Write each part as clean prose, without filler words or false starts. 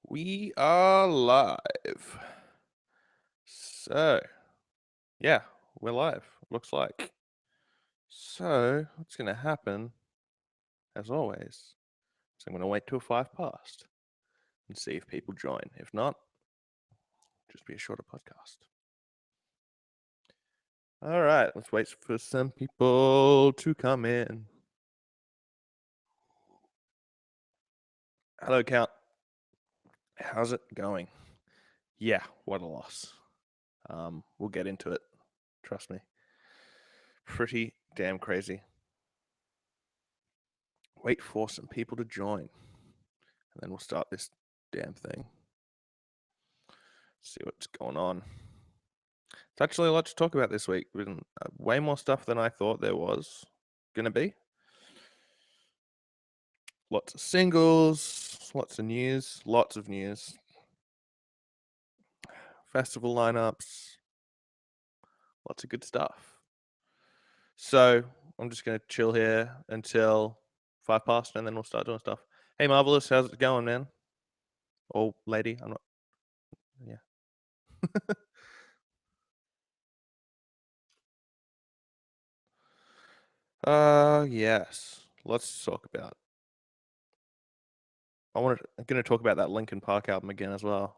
We are live. So, yeah, we're live, looks like. So, what's going to happen, as always, is I'm going to wait till 5 past and see if people join. If not, just be a shorter podcast. All right, let's wait for some people to come in. Hello, Count. How's it going? Yeah, what a loss. We'll get into it. Trust me. Pretty damn crazy. Wait for some people to join, and then we'll start this damn thing. See what's going on. It's actually a lot to talk about this week. Way more stuff than I thought there was going to be. Lots of singles, lots of news, festival lineups, lots of good stuff. So I'm just going to chill here until 5 past and then we'll start doing stuff. Hey, Marvelous, how's it going, man? Or lady, I'm not. Yeah. Yes. Let's talk about. I'm going to talk about that Linkin Park album again as well.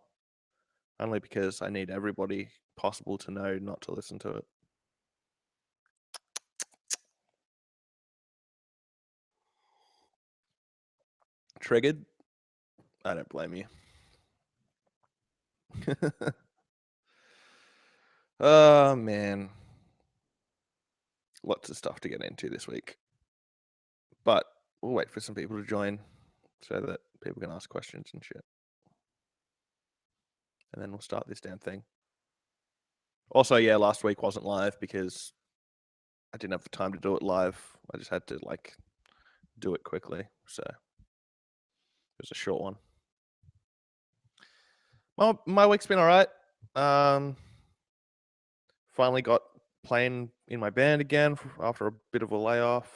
Only because I need everybody possible to know not to listen to it. Triggered? I don't blame you. Oh, man. Lots of stuff to get into this week. But we'll wait for some people to join so that people can ask questions and shit. And then we'll start this damn thing. Also, yeah, last week wasn't live because I didn't have the time to do it live. I just had to, do it quickly. So it was a short one. Well, my week's been all right. Finally got playing in my band again after a bit of a layoff.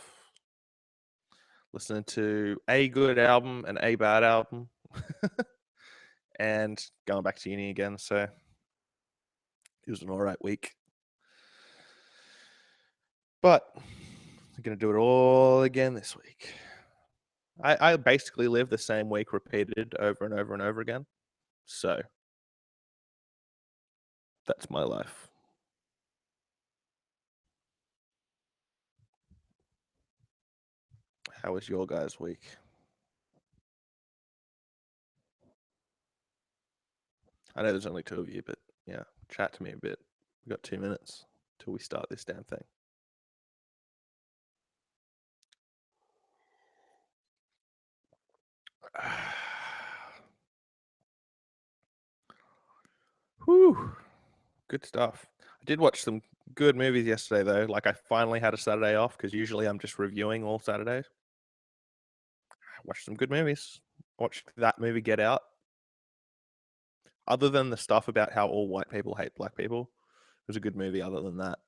Listening to a good album and a bad album. And going back to uni again. So it was an all right week. But I'm going to do it all again this week. I basically live the same week repeated over and over and over again. So that's my life. How was your guys' week? I know there's only 2 of you, but yeah, chat to me a bit. We've got 2 minutes till we start this damn thing. Whew. Good stuff. I did watch some good movies yesterday, though. Like, I finally had a Saturday off because usually I'm just reviewing all Saturdays. I watched some good movies. Watched that movie, Get Out. Other than the stuff about how all white people hate black people, it was a good movie other than that.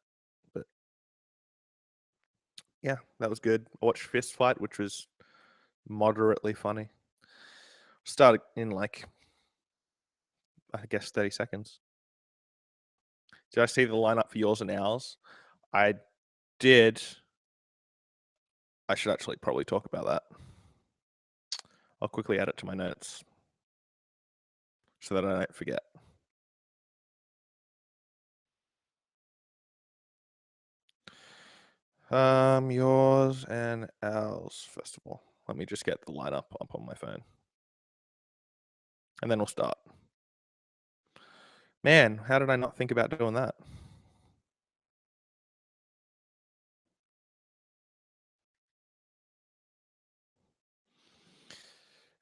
But yeah, that was good. I watched Fist Fight, which was moderately funny. Started in I guess 30 seconds. Did I see the lineup for yours and ours? I did. I should actually probably talk about that. I'll quickly add it to my notes so that I don't forget. Yours and ours festival. Let me just get the lineup up on my phone. And then we'll start. Man, how did I not think about doing that?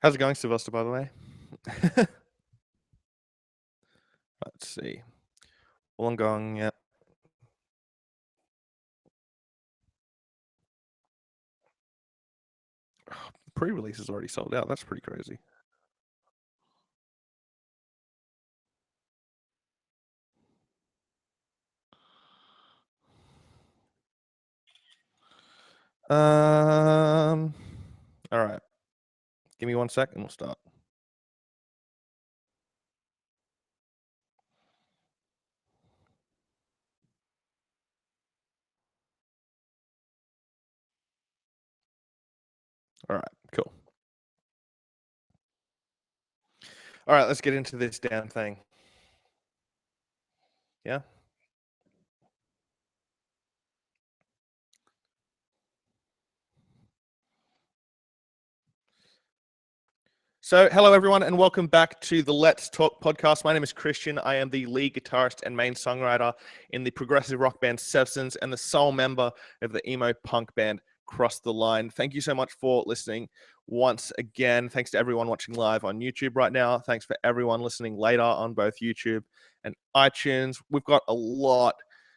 How's it going, Sylvester, by the way? Let's see. Wollongong, yeah. Pre-release is already sold out. That's pretty crazy. All right. Give me 1 sec and we'll start. Cool. All right, let's get into this damn thing. Yeah. So, hello everyone, and welcome back to the Let's Talk podcast. My name is Christian. I am the lead guitarist and main songwriter in the progressive rock band Substance and the sole member of the emo punk band Cross the Line. Thank you so much for listening once again. Thanks to everyone watching live on YouTube right now. Thanks for everyone listening later on both YouTube and iTunes. We've got a lot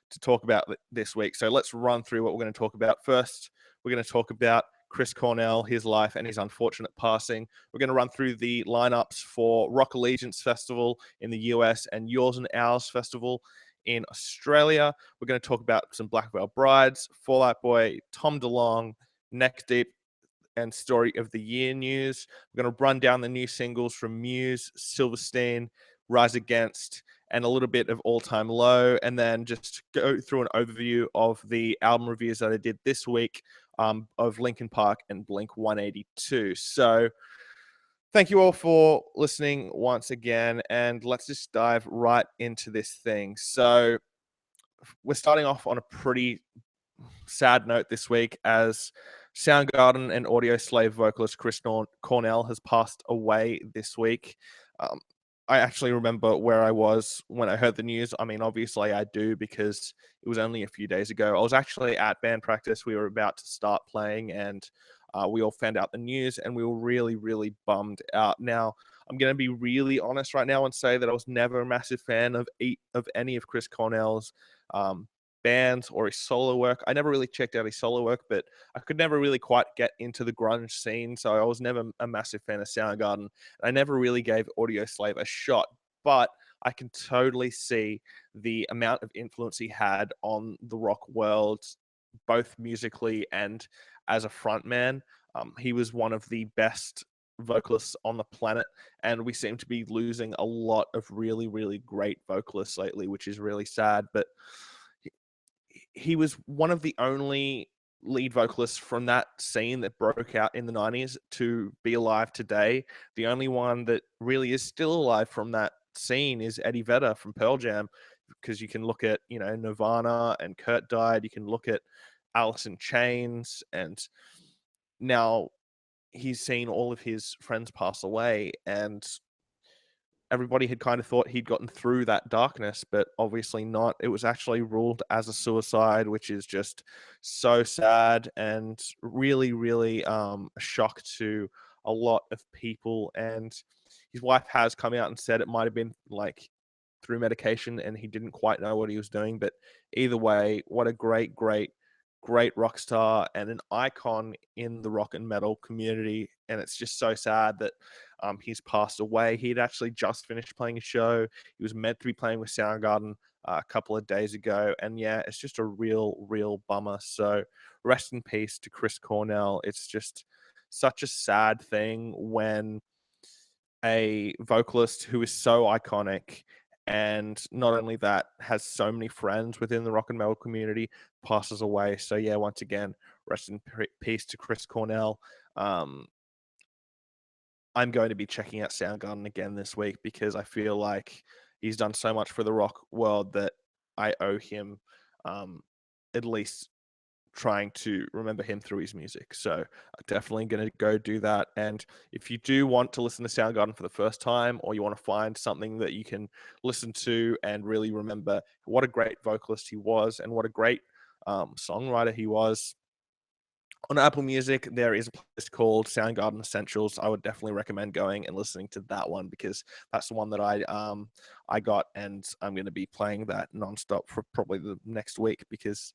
to talk about this week, so let's run through what we're going to talk about. First, we're going to talk about Chris Cornell, his life, and his unfortunate passing. We're going to run through the lineups for Rock Allegiance Festival in the US and Yours and Ours Festival in Australia. We're going to talk about some Black Veil Brides, Fall Out Boy, Tom DeLonge, Neck Deep, and Story of the Year news. We're going to run down the new singles from Muse, SIlverstein, Rise Against, and a little bit of All Time Low, and then just go through an overview of the album reviews that I did this week of Linkin Park and Blink 182. So thank you all for listening once again, and let's just dive right into this thing. So we're starting off on a pretty sad note this week as Soundgarden and Audioslave vocalist Chris Cornell has passed away this week. I actually remember where I was when I heard the news. I mean, obviously I do because it was only a few days ago. I was actually at band practice. We were about to start playing and we all found out the news and we were really, really bummed out. Now, I'm going to be really honest right now and say that I was never a massive fan of any of Chris Cornell's bands or his solo work. I never really checked out his solo work, but I could never really quite get into the grunge scene, so I was never a massive fan of Soundgarden. I never really gave Audioslave a shot, but I can totally see the amount of influence he had on the rock world, both musically and as a frontman. He was one of the best vocalists on the planet, and we seem to be losing a lot of really, really great vocalists lately, which is really sad. But he was one of the only lead vocalists from that scene that broke out in the 90s to be alive today. The only one that really is still alive from that scene is Eddie Vedder from Pearl Jam, because you can look at, Nirvana and Kurt died. You can look at Alice in Chains, and now he's seen all of his friends pass away, and everybody had kind of thought he'd gotten through that darkness, but obviously not. It was actually ruled as a suicide, which is just so sad and really, really a shock to a lot of people. And his wife has come out and said it might have been like through medication and he didn't quite know what he was doing. But either way, what a great, great, great rock star and an icon in the rock and metal community. And it's just so sad that he's passed away. He'd actually just finished playing a show. He was meant to be playing with Soundgarden a couple of days ago. And yeah, it's just a real, real bummer. So rest in peace to Chris Cornell. It's just such a sad thing when a vocalist who is so iconic and not only that has so many friends within the rock and metal community passes away. So yeah, once again, rest in peace to Chris Cornell. I'm going to be checking out Soundgarden again this week because I feel like he's done so much for the rock world that I owe him at least trying to remember him through his music. So I'm definitely going to go do that. And if you do want to listen to Soundgarden for the first time, or you want to find something that you can listen to and really remember what a great vocalist he was and what a great songwriter he was, on Apple Music, there is a playlist called Soundgarden Essentials. I would definitely recommend going and listening to that one because that's the one that I got, and I'm going to be playing that nonstop for probably the next week because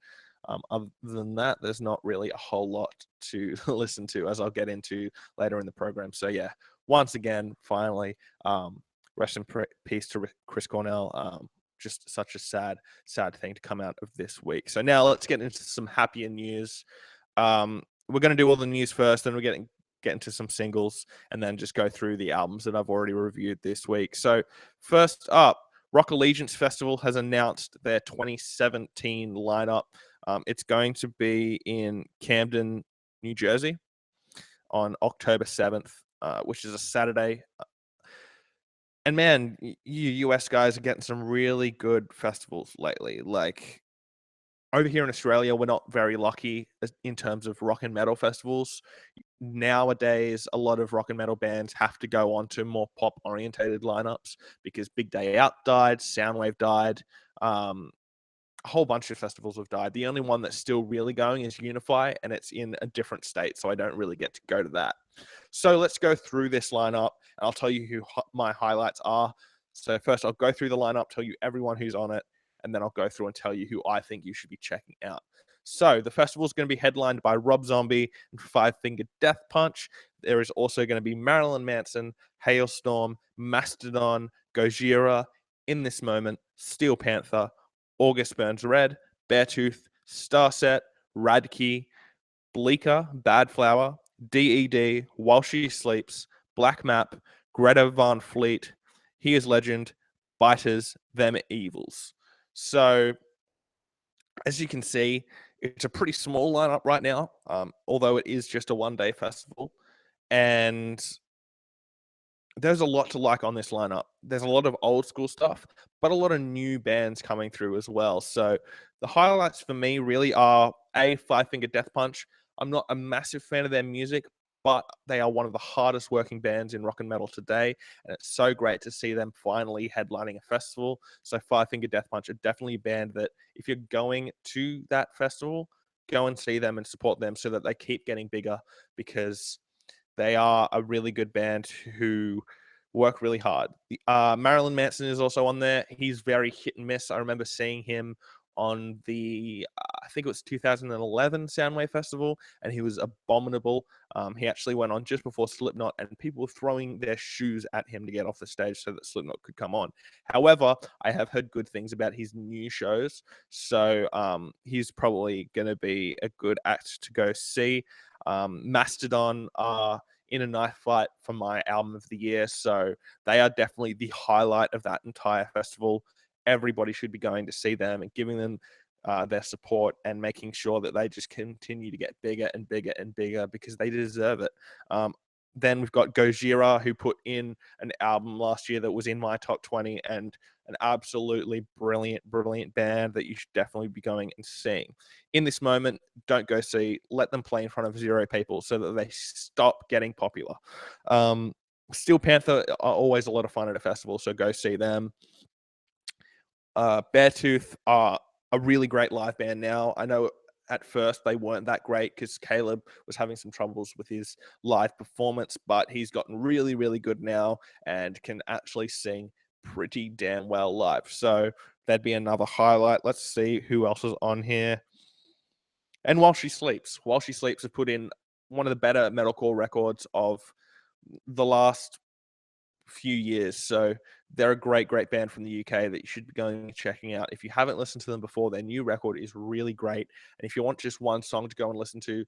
other than that, there's not really a whole lot to listen to, as I'll get into later in the program. So yeah, once again, finally, rest in peace to Chris Cornell. Just such a sad, sad thing to come out of this week. So now let's get into some happier news. We're going to do all the news first, then we're get into some singles, and then just go through the albums that I've already reviewed this week. So first up, Rock Allegiance Festival has announced their 2017 lineup. It's going to be in Camden, New Jersey. on October 7th, which is a Saturday. And man, you US guys are getting some really good festivals lately. Like over here in Australia, we're not very lucky in terms of rock and metal festivals. Nowadays, a lot of rock and metal bands have to go on to more pop orientated lineups because Big Day Out died, Soundwave died. A whole bunch of festivals have died. The only one that's still really going is Unify, and it's in a different state, so I don't really get to go to that. So let's go through this lineup, and I'll tell you who my highlights are. So first, I'll go through the lineup, tell you everyone who's on it, and then I'll go through and tell you who I think you should be checking out. So the festival is going to be headlined by Rob Zombie and Five Finger Death Punch. There is also going to be Marilyn Manson, Hailstorm, Mastodon, Gojira, In This Moment, Steel Panther, August Burns Red, Beartooth, Starset, Radke, Bleaker, Bad Flower, DED, While She Sleeps, Black Map, Greta Van Fleet, He Is Legend, Biters, Them Evils. So, as you can see, it's a pretty small lineup right now, although it is just a one-day festival. And there's a lot to like on this lineup. There's a lot of old school stuff, but a lot of new bands coming through as well. So the highlights for me really are Five Finger Death Punch. I'm not a massive fan of their music, but they are one of the hardest working bands in rock and metal today. And it's so great to see them finally headlining a festival. So Five Finger Death Punch are definitely a band that if you're going to that festival, go and see them and support them so that they keep getting bigger, because they are a really good band who work really hard. Marilyn Manson is also on there. He's very hit and miss. I remember seeing him on the, I think it was 2011 Soundwave Festival, and he was abominable. He actually went on just before Slipknot, and people were throwing their shoes at him to get off the stage so that Slipknot could come on. However, I have heard good things about his new shows, so he's probably going to be a good act to go see. Mastodon are in a knife fight for my album of the year, so they are definitely the highlight of that entire festival. Everybody should be going to see them and giving them their support and making sure that they just continue to get bigger and bigger and bigger, because they deserve it. Then we've got Gojira, who put in an album last year that was in my top 20, and an absolutely brilliant band that you should definitely be going and seeing. In This Moment, don't go see. Let them play in front of 0 people so that they stop getting popular. Steel Panther are always a lot of fun at a festival, so go see them. Beartooth are a really great live band now. I know at first they weren't that great because Caleb was having some troubles with his live performance, but he's gotten really, really good now and can actually sing pretty damn well live. So that'd be another highlight. Let's see who else is on here. And While She Sleeps have put in one of the better metalcore records of the last few years. So they're a great band from the UK that you should be going and checking out. If you haven't listened to them before, their new record is really great. And if you want just one song to go and listen to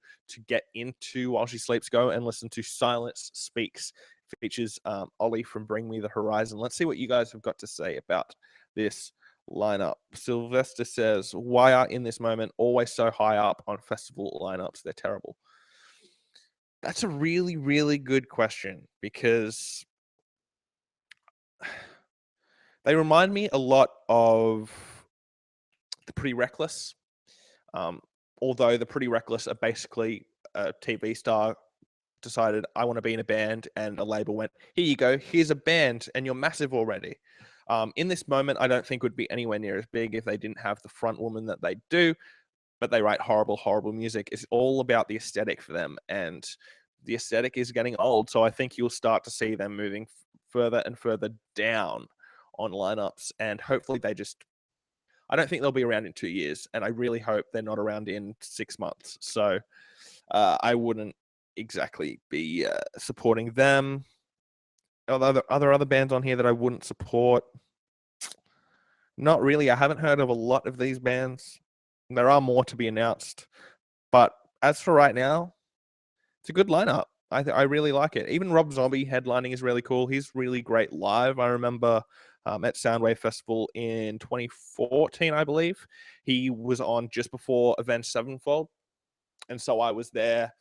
get into While She Sleeps, go and listen to Silence Speaks. It features Ollie from Bring Me the Horizon. Let's see what you guys have got to say about this lineup. Sylvester says, why are In This Moment always so high up on festival lineups? They're terrible. That's a really, really good question, because they remind me a lot of The Pretty Reckless. Although The Pretty Reckless are basically a TV star decided, I want to be in a band, and a label went, here you go, here's a band, and you're massive already. In This Moment, I don't think would be anywhere near as big if they didn't have the front woman that they do, but they write horrible music. It's all about the aesthetic for them, and the aesthetic is getting old, so I think you'll start to see them moving further and further down on lineups, and hopefully I don't think they'll be around in 2 years, and I really hope they're not around in 6 months. So I wouldn't exactly be supporting them. Are there other bands on here that I wouldn't support? Not really. I haven't heard of a lot of these bands. There are more to be announced, but as for right now, it's a good lineup. I really like it. Even Rob Zombie headlining is really cool. He's really great live. I remember at Soundwave Festival in 2014, I believe. He was on just before Avenged Sevenfold, and so I was there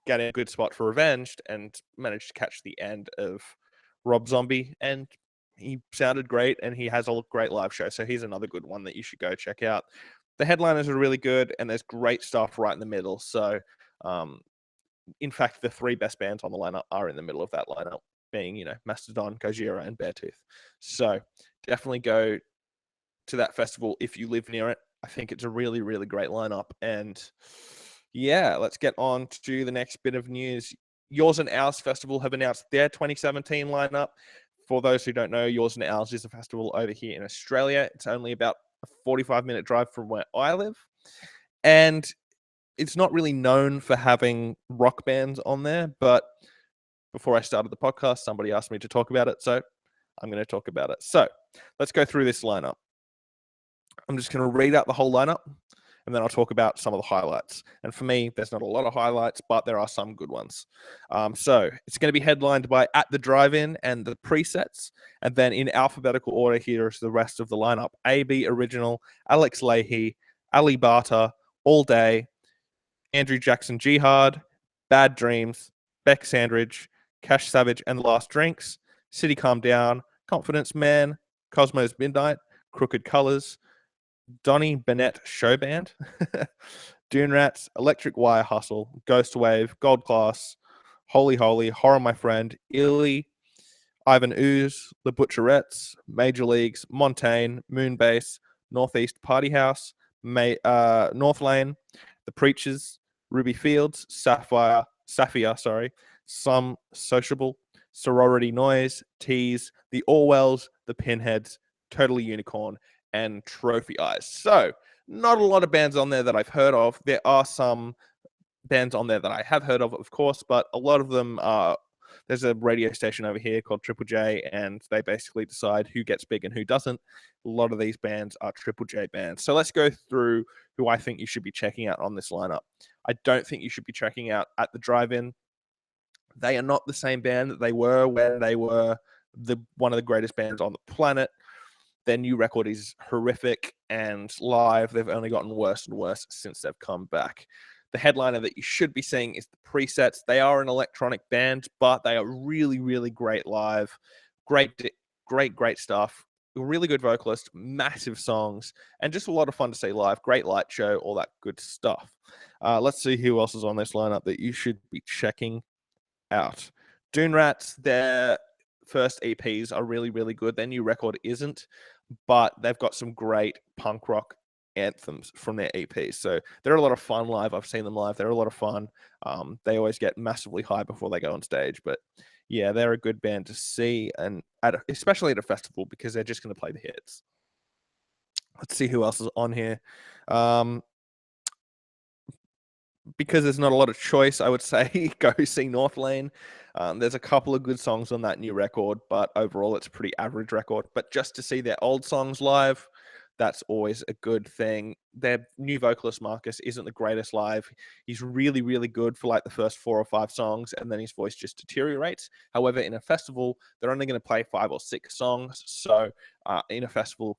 getting a good spot for Revenged and managed to catch the end of Rob Zombie, and he sounded great, and he has a great live show. So he's another good one that you should go check out. The headliners are really good, and there's great stuff right in the middle. So, in fact, the 3 best bands on the lineup are in the middle of that lineup, being, Mastodon, Gojira, and Beartooth. So definitely go to that festival if you live near it. I think it's a really, really great lineup. And yeah, let's get on to the next bit of news. Yours and Ours Festival have announced their 2017 lineup. For those who don't know, Yours and Ours is a festival over here in Australia. It's only about a 45-minute drive from where I live. And it's not really known for having rock bands on there, but before I started the podcast, somebody asked me to talk about it, so I'm going to talk about it. So let's go through this lineup. I'm just going to read out the whole lineup, and then I'll talk about some of the highlights. And for me, there's not a lot of highlights, but there are some good ones. So it's going to be headlined by At the Drive-In and the Presets. And then in alphabetical order, here is the rest of the lineup. AB Original, Alex Leahy, Ali Barter, All Day, Andrew Jackson Jihad, Bad Dreams, Beck Sandridge, Cash Savage and the Last Drinks, City Calm Down, Confidence Man, Cosmos Midnight, Crooked Colors, Donny Bennett Show Band, Dune Rats, Electric Wire Hustle, Ghost Wave, Gold Class, Holy Holy, Horror My Friend, Illy, Ivan Ooze, The Butcherettes, Major Leagues, Montaigne, Moonbase, Northeast Party House, North Lane, The Preachers, Ruby Fields, Sapphire, Some Sociable, Sorority Noise, Tease, The Orwells, The Pinheads, Totally Unicorn, and Trophy Eyes. So, not a lot of bands on there that I've heard of. There are some bands on there that I have heard of course, but a lot of them are. There's a radio station over here called Triple J, and they basically decide who gets big and who doesn't. A lot of these bands are Triple J bands. So let's go through who I think you should be checking out on this lineup. I don't think you should be checking out At the Drive-In. They are not the same band that they were when they were one of the greatest bands on the planet. Their new record is horrific, and live, they've only gotten worse and worse since they've come back. The headliner that you should be seeing is the Presets. They are an electronic band, but they are really, really great live. Great stuff. A really good vocalist, massive songs, and just a lot of fun to see live. Great light show, all that good stuff. Let's see who else is on this lineup that you should be checking out. Dune Rats, their first EPs are really, really good. Their new record isn't, but they've got some great punk rock anthems from their EPs. So they're a lot of fun live. I've seen them live. They're a lot of fun. They always get massively high before they go on stage. But yeah, they're a good band to see, and especially at a festival, because they're just going to play the hits. Let's see who else is on here. Because there's not a lot of choice, I would say go see North Lane. There's a couple of good songs on that new record, but overall it's a pretty average record. But just to see their old songs live, that's always a good thing. Their new vocalist, Marcus, isn't the greatest live. He's really, really good for like the first 4 or 5 songs, and then his voice just deteriorates. However, in a festival, they're only going to play 5 or 6 songs. So in a festival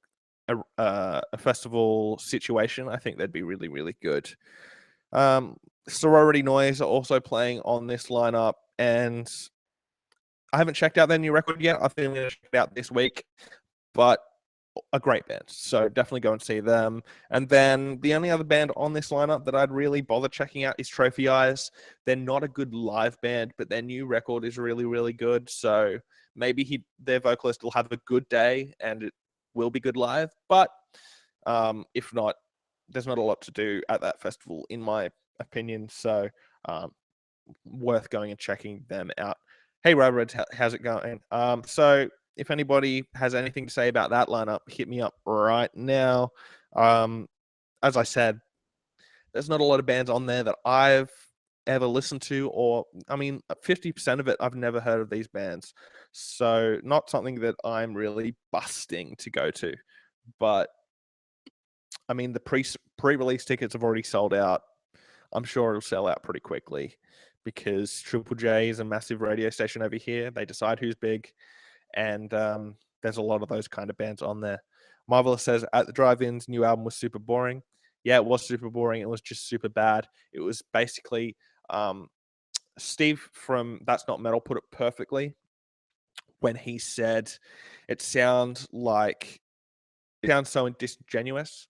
situation, I think they'd be really, really good. Sorority Noise are also playing on this lineup, and I haven't checked out their new record yet. I think I'm going to check it out this week, but a great band. So definitely go and see them. And then the only other band on this lineup that I'd really bother checking out is Trophy Eyes. They're not a good live band, but their new record is really, really good. So maybe their vocalist will have a good day and it will be good live. But if not, there's not a lot to do at that festival, in my opinion. So worth going and checking them out. Hey, Robert, how's it going? So if anybody has anything to say about that lineup, hit me up right now. As I said, there's not a lot of bands on there that I've ever listened to, or 50% of it I've never heard of these bands. So not something that I'm really busting to go to. But the pre-release tickets have already sold out. I'm sure it'll sell out pretty quickly, because Triple J is a massive radio station over here. They decide who's big, and there's a lot of those kind of bands on there. Marvelous says, At the Drive-In's new album was super boring. Yeah, it was super boring. It was just super bad. It was basically Steve from That's Not Metal put it perfectly when he said it sounds so disingenuous.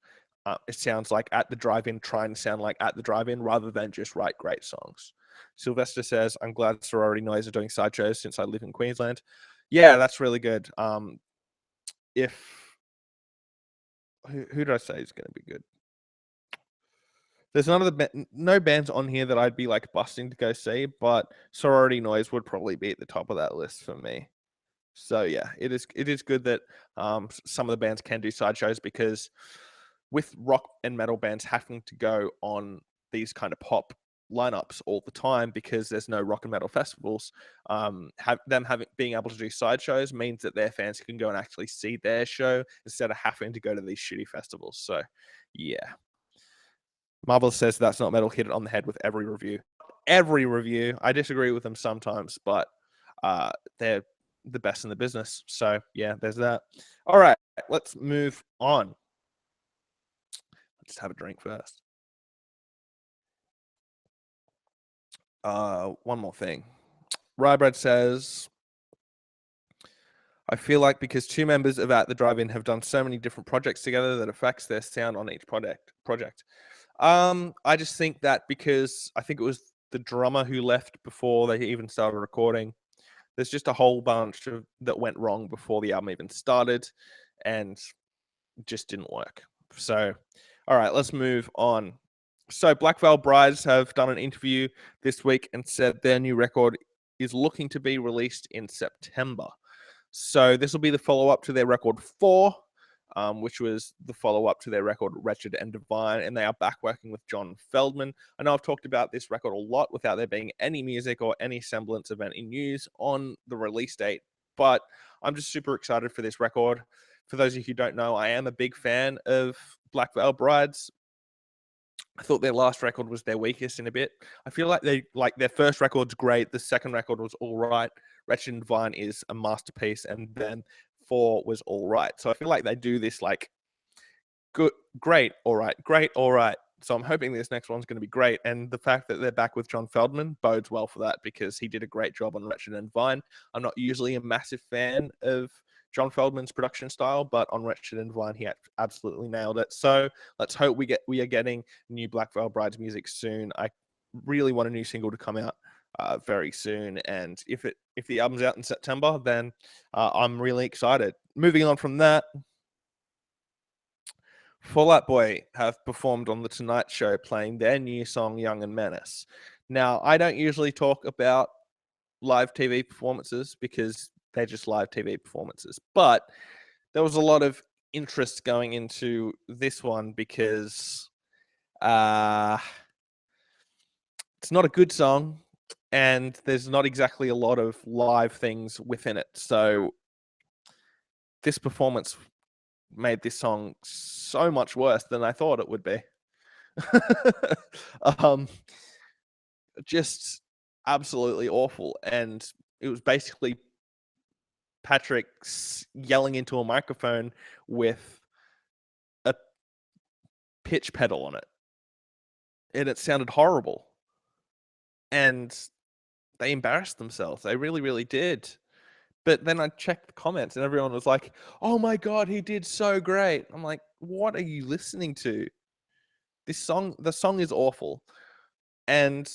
It sounds like At the Drive-In trying to sound like At the Drive-In rather than just write great songs. Sylvester says, I'm glad Sorority Noise are doing sideshows since I live in Queensland. Yeah, that's really good. If who did I say is going to be good? There's no bands on here that I'd be like busting to go see, but Sorority Noise would probably be at the top of that list for me. So yeah, it is good that some of the bands can do sideshows, because with rock and metal bands having to go on these kind of pop lineups all the time because there's no rock and metal festivals, being able to do sideshows means that their fans can go and actually see their show instead of having to go to these shitty festivals. So yeah. Marvel says That's Not Metal hit it on the head with every review. Every review. I disagree with them sometimes, but they're the best in the business. So yeah, there's that. All right, let's move on. Let's have a drink first. One more thing. Rybread says, I feel like because two members of At the Drive-In have done so many different projects together that affects their sound on each project. I just think that because I think it was the drummer who left before they even started recording. There's just a whole bunch that went wrong before the album even started, and just didn't work. So, all right, let's move on. So Black Veil Brides have done an interview this week and said their new record is looking to be released in September. So this will be the follow-up to their record 4, which was the follow-up to their record Wretched and Divine, and they are back working with John Feldmann. I know I've talked about this record a lot without there being any music or any semblance of any news on the release date, but I'm just super excited for this record. For those of you who don't know, I am a big fan of Black Veil Brides. I thought their last record was their weakest in a bit. I feel like their first record's great. The second record was all right. Wretched and Divine is a masterpiece, and then 4 was all right. So I feel like they do this like good, great, all right, great, all right. So I'm hoping this next one's going to be great. And the fact that they're back with John Feldmann bodes well for that, because he did a great job on Wretched and Divine. I'm not usually a massive fan of John Feldmann's production style, but on Wretched and Divine, he absolutely nailed it. So let's hope we are getting new Black Veil Brides music soon. I really want a new single to come out very soon, and if the album's out in September, then I'm really excited. Moving on from that, Fall Out Boy have performed on The Tonight Show playing their new song Young and Menace. Now, I don't usually talk about live TV performances because they're just live TV performances, but there was a lot of interest going into this one because it's not a good song, and there's not exactly a lot of live things within it. So this performance made this song so much worse than I thought it would be. Just absolutely awful. And it was basically Patrick yelling into a microphone with a pitch pedal on it. And it sounded horrible. And they embarrassed themselves. They really, really did. But then I checked the comments and everyone was like, oh my God, he did so great. I'm like, what are you listening to? The song is awful. And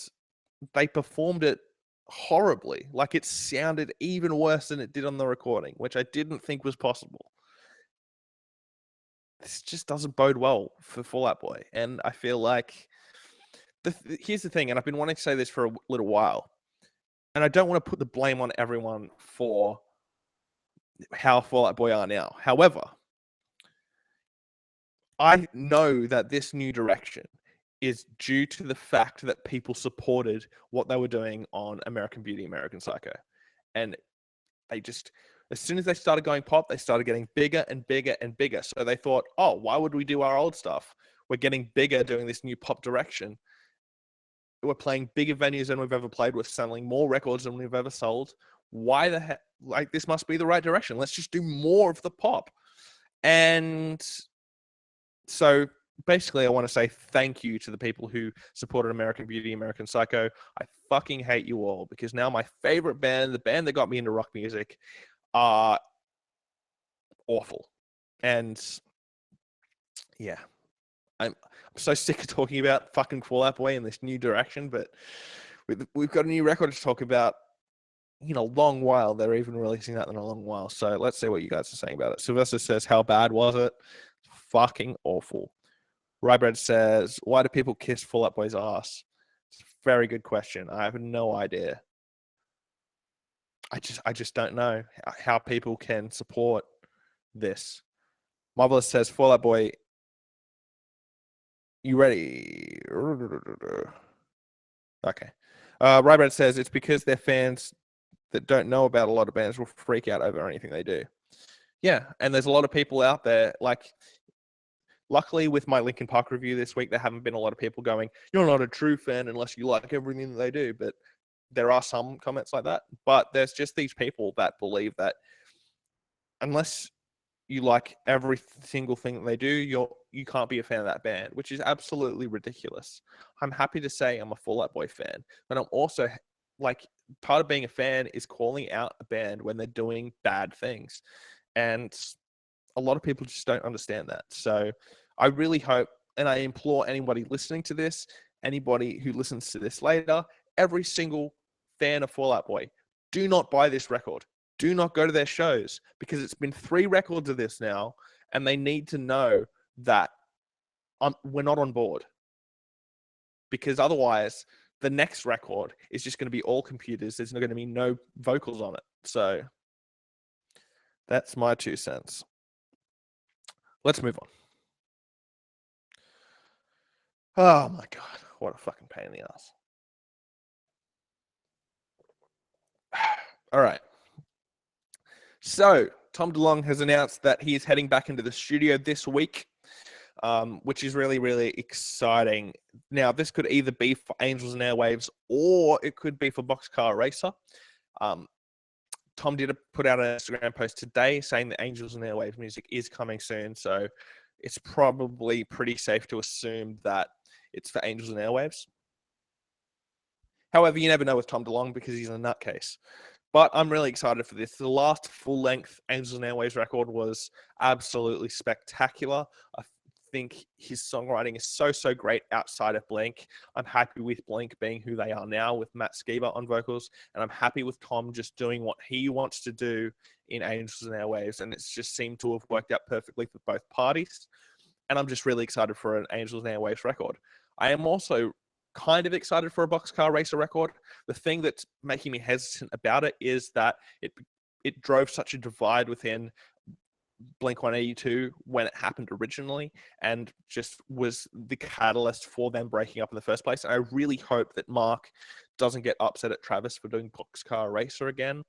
they performed it horribly. Like, it sounded even worse than it did on the recording, which I didn't think was possible. This just doesn't bode well for Fall Out Boy. And I feel like here's the thing, and I've been wanting to say this for a little while, and I don't want to put the blame on everyone for how Fall Out Boy are now. However, I know that this new direction is due to the fact that people supported what they were doing on American Beauty, American Psycho. And they just, as soon as they started going pop, they started getting bigger and bigger and bigger. So they thought, oh, why would we do our old stuff? We're getting bigger doing this new pop direction. We're playing bigger venues than we've ever played. We're selling more records than we've ever sold. Why the heck? Like, this must be the right direction. Let's just do more of the pop. And so basically, I want to say thank you to the people who supported American Beauty, American Psycho. I fucking hate you all because now my favorite band, the band that got me into rock music, are awful. And yeah, I'm so sick of talking about fucking Fall Out Boy in this new direction, but we've got a new record to talk about in a long while. They're even releasing that in a long while. So let's see what you guys are saying about it. Sylvester says, how bad was it? Fucking awful. Rybread says, why do people kiss Fall Out Boy's ass? It's a very good question. I have no idea. I just don't know how people can support this. Marvelous says, Fall Out Boy, you ready? Okay. Rybread says, it's because they're fans that don't know about a lot of bands will freak out over anything they do. Yeah, and there's a lot of people out there, like, luckily with my Linkin Park review this week, there haven't been a lot of people going, you're not a true fan unless you like everything that they do, but there are some comments like that. But there's just these people that believe that unless you like every single thing that they do, you can't be a fan of that band, which is absolutely ridiculous. I'm happy to say I'm a Fall Out Boy fan, but I'm also like, part of being a fan is calling out a band when they're doing bad things. And a lot of people just don't understand that. So I really hope, and I implore anybody listening to this, anybody who listens to this later, every single fan of Fall Out Boy, do not buy this record. Do not go to their shows because it's been 3 records of this now, and they need to know that we're not on board. Because otherwise, the next record is just going to be all computers. There's not going to be no vocals on it. So that's my 2 cents. Let's move on. Oh my God. What a fucking pain in the ass. All right. So Tom DeLonge has announced that he is heading back into the studio this week, which is really, really exciting. Now, this could either be for Angels and Airwaves or it could be for Boxcar Racer. Tom did put out an Instagram post today saying that Angels and Airwaves music is coming soon. So it's probably pretty safe to assume that it's for Angels and Airwaves. However, you never know with Tom DeLonge because he's a nutcase. But I'm really excited for this. The last full-length Angels and Airwaves record was absolutely spectacular. I think his songwriting is so great outside of Blink. I'm happy with Blink being who they are now with Matt Skiba on vocals, and I'm happy with Tom just doing what he wants to do in Angels and Airwaves, and it's just seemed to have worked out perfectly for both parties. And I'm just really excited for an Angels and Airwaves record. I am also kind of excited for a Boxcar Racer record. The thing that's making me hesitant about it is that it drove such a divide within Blink-182 when it happened originally, and just was the catalyst for them breaking up in the first place. And I really hope that Mark doesn't get upset at Travis for doing Boxcar Racer again.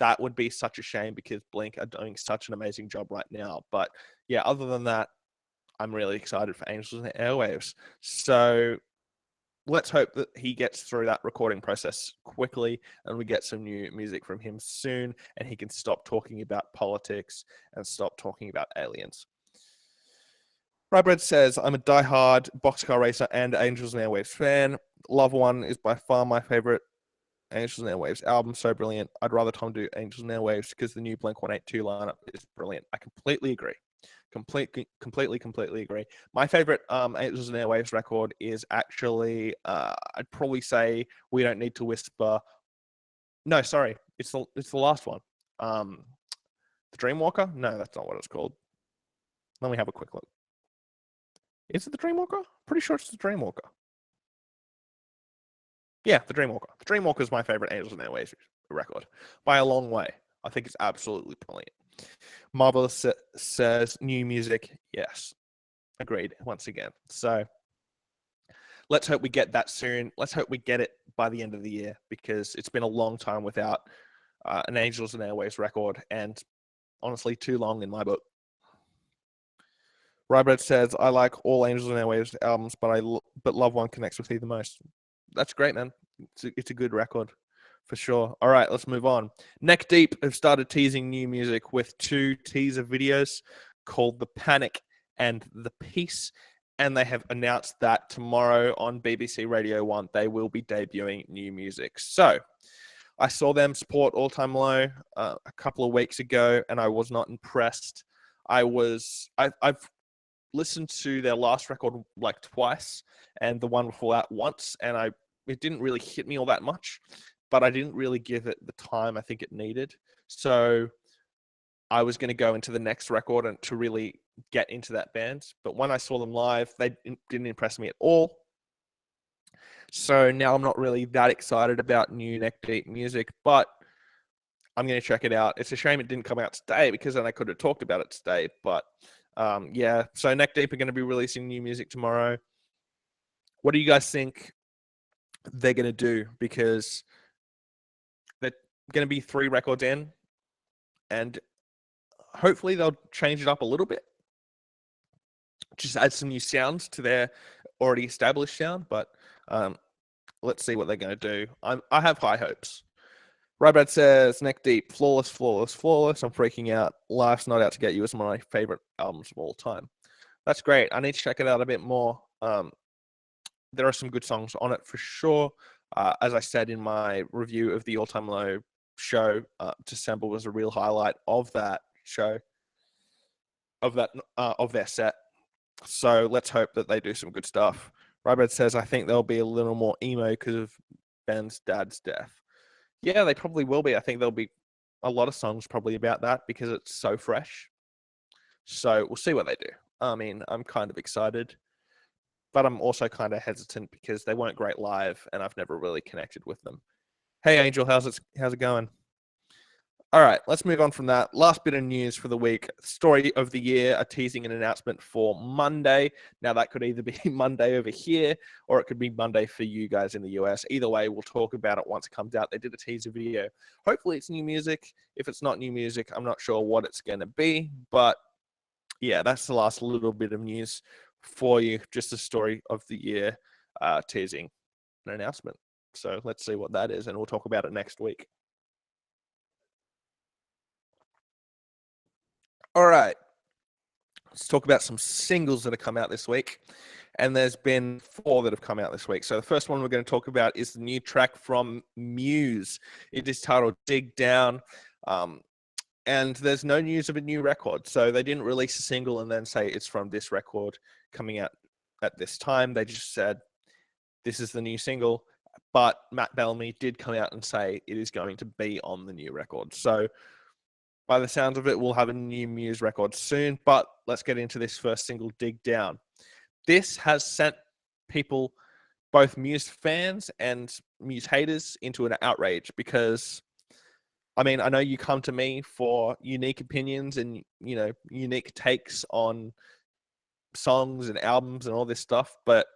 That would be such a shame because Blink are doing such an amazing job right now. But yeah, other than that, I'm really excited for Angels and Airwaves. So let's hope that he gets through that recording process quickly and we get some new music from him soon and he can stop talking about politics and stop talking about aliens. Rybread says, I'm a diehard Boxcar Racer and Angels and Airwaves fan. Love One is by far my favorite Angels and Airwaves album. So brilliant. I'd rather Tom do Angels and Airwaves because the new Blink-182 lineup is brilliant. I completely agree. Completely agree. My favorite Angels and Airwaves record is actually, I'd probably say We Don't Need to Whisper. No, sorry, it's the last one. The Dreamwalker? No, that's not what it's called. Let me have a quick look. Is it the Dreamwalker? Pretty sure it's the Dreamwalker. Yeah, the Dreamwalker. The Dreamwalker is my favorite Angels and Airwaves record by a long way. I think it's absolutely brilliant. Marvelous says new music. Yes, agreed once again. So let's hope we get that soon. Let's hope we get it by the end of the year because it's been a long time without an Angels and Airwaves record, and honestly, too long in my book. Rybread says, I like all Angels and Airwaves albums, but Love One connects with you the most. That's great, man. It's a good record. For sure. All right, let's move on. Neck Deep have started teasing new music with 2 teaser videos called The Panic and The Peace. And they have announced that tomorrow on BBC Radio 1, they will be debuting new music. So I saw them support All Time Low a couple of weeks ago, and I was not impressed. I've listened to their last record like twice, and the one before that once, and it didn't really hit me all that much, but I didn't really give it the time I think it needed. So I was going to go into the next record and to really get into that band. But when I saw them live, they didn't impress me at all. So now I'm not really that excited about new Neck Deep music, but I'm going to check it out. It's a shame it didn't come out today because then I could have talked about it today. But yeah, so Neck Deep are going to be releasing new music tomorrow. What do you guys think they're going to do? Because they're going to be 3 records in, and hopefully they'll change it up a little bit. Just add some new sounds to their already established sound, but let's see what they're going to do. I have high hopes. Rybrad says, Neck Deep, flawless, flawless, flawless. I'm freaking out. Life's Not Out to Get You is one of my favorite albums of all time. That's great. I need to check it out a bit more. There are some good songs on it for sure. As I said in my review of the All Time Low show, December was a real highlight of that show, of their set. So let's hope that they do some good stuff. Rybrad says, I think they'll be a little more emo because of Ben's dad's death. Yeah, they probably will be. I think there'll be a lot of songs probably about that because it's so fresh. So we'll see what they do. I mean, I'm kind of excited, but I'm also kind of hesitant because they weren't great live and I've never really connected with them. Hey, Angel, how's it going? All right, let's move on from that. Last bit of news for the week. Story of the year, a teasing an announcement for Monday. Now, that could either be Monday over here or it could be Monday for you guys in the US. Either way, we'll talk about it once it comes out. They did a teaser video. Hopefully, it's new music. If it's not new music, I'm not sure what it's going to be. But yeah, that's the last little bit of news for you. Just a story of the year teasing an announcement. So let's see what that is, and we'll talk about it next week. All right, let's talk about some singles that have come out this week. And there's been 4 that have come out this week. So the first one we're going to talk about is the new track from Muse. It is titled Dig Down. And there's no news of a new record. So they didn't release a single and then say it's from this record coming out at this time. They just said, this is the new single. But Matt Bellamy did come out and say it is going to be on the new record. So by the sounds of it, we'll have a new Muse record soon, but let's get into this first single, Dig Down. This has sent people, both Muse fans and Muse haters, into an outrage because, I mean, I know you come to me for unique opinions and, you know, unique takes on songs and albums and all this stuff, but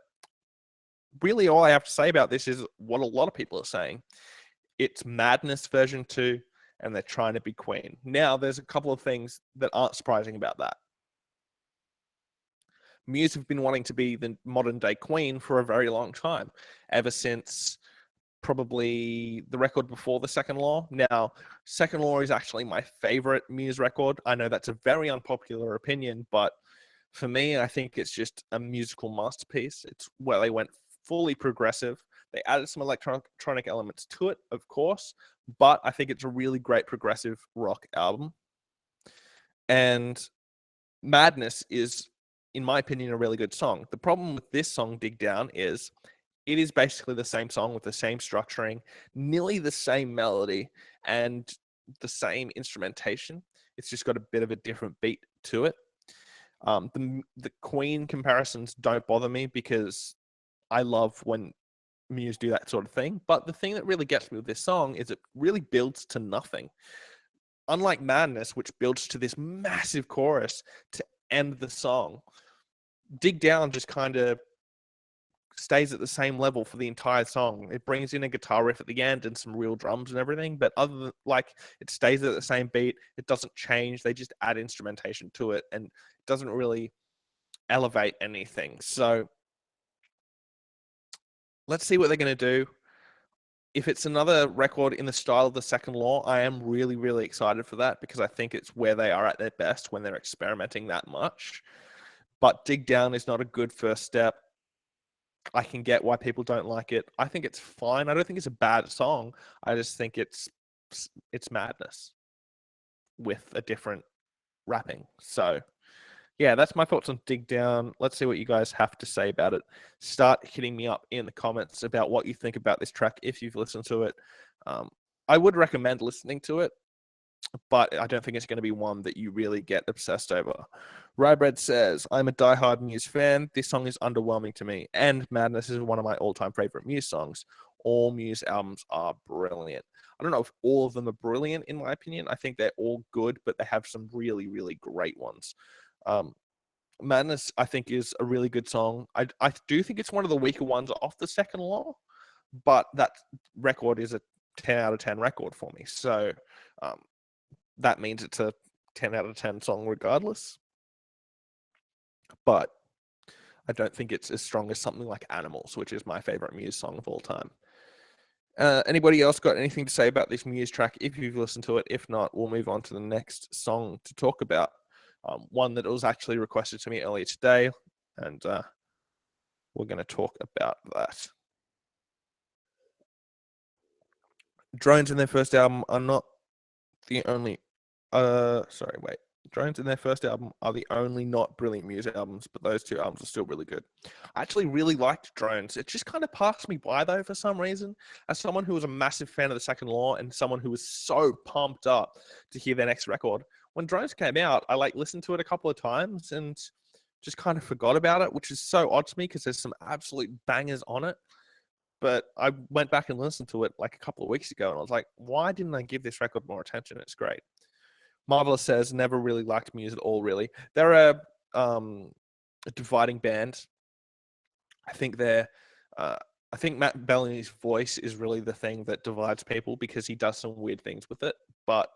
really all I have to say about this is what a lot of people are saying. It's Madness version 2. And they're trying to be Queen. Now, there's a couple of things that aren't surprising about that. Muse have been wanting to be the modern day Queen for a very long time, ever since probably the record before the Second Law. Now, Second Law is actually my favorite Muse record. I know that's a very unpopular opinion, but for me, I think it's just a musical masterpiece. It's where they went fully progressive. They added some electronic elements to it, of course, but I think it's a really great progressive rock album. And Madness is, in my opinion, a really good song. The problem with this song, Dig Down, is it is basically the same song with the same structuring, nearly the same melody, and the same instrumentation. It's just got a bit of a different beat to it. The Queen comparisons don't bother me because I love when Muse do that sort of thing. But the thing that really gets me with this song is it really builds to nothing. Unlike Madness, which builds to this massive chorus to end the song, Dig Down just kind of stays at the same level for the entire song. It brings in a guitar riff at the end and some real drums and everything, but other than, like, it stays at the same beat. It doesn't change. They just add instrumentation to it, and it doesn't really elevate anything. So let's see what they're going to do. If it's another record in the style of the Second Law, I am really, really excited for that because I think it's where they are at their best when they're experimenting that much. but Dig Down is not a good first step. I can get why people don't like it. I think it's fine. I don't think it's a bad song. I just think it's madness with a different rapping. So yeah, that's my thoughts on Dig Down. Let's see what you guys have to say about it. Start hitting me up in the comments about what you think about this track if you've listened to it. I would recommend listening to it, but I don't think it's going to be one that you really get obsessed over. Rybread says, I'm a diehard Muse fan. This song is underwhelming to me, and Madness is one of my all-time favorite Muse songs. All Muse albums are brilliant. I don't know if all of them are brilliant, in my opinion. I think they're all good, but they have some really, really great ones. Madness, I think, is a really good song. I do think it's one of the weaker ones off the Second Law, but that record is a 10 out of 10 record for me. So that means it's a 10 out of 10 song regardless. But I don't think it's as strong as something like Animals, which is my favorite Muse song of all time. Anybody else got anything to say about this Muse track if you've listened to it? If not, we'll move on to the next song to talk about. One that was actually requested to me earlier today, and we're going to talk about that. Drones in their first album are not the only... Drones in their first album are the only not brilliant Muse albums, but those two albums are still really good. I actually really liked Drones. It just kind of passed me by, though, for some reason. As someone who was a massive fan of the Second Law and someone who was so pumped up to hear their next record, when Drones came out, I listened to it a couple of times and just kind of forgot about it, which is so odd to me because there's some absolute bangers on it. But I went back and listened to it like a couple of weeks ago, and I was like, why didn't I give this record more attention? It's great. Marvelous says, never really liked Muse at all, really. They're a dividing band. I think I think Matt Bellamy's voice is really the thing that divides people because he does some weird things with it. But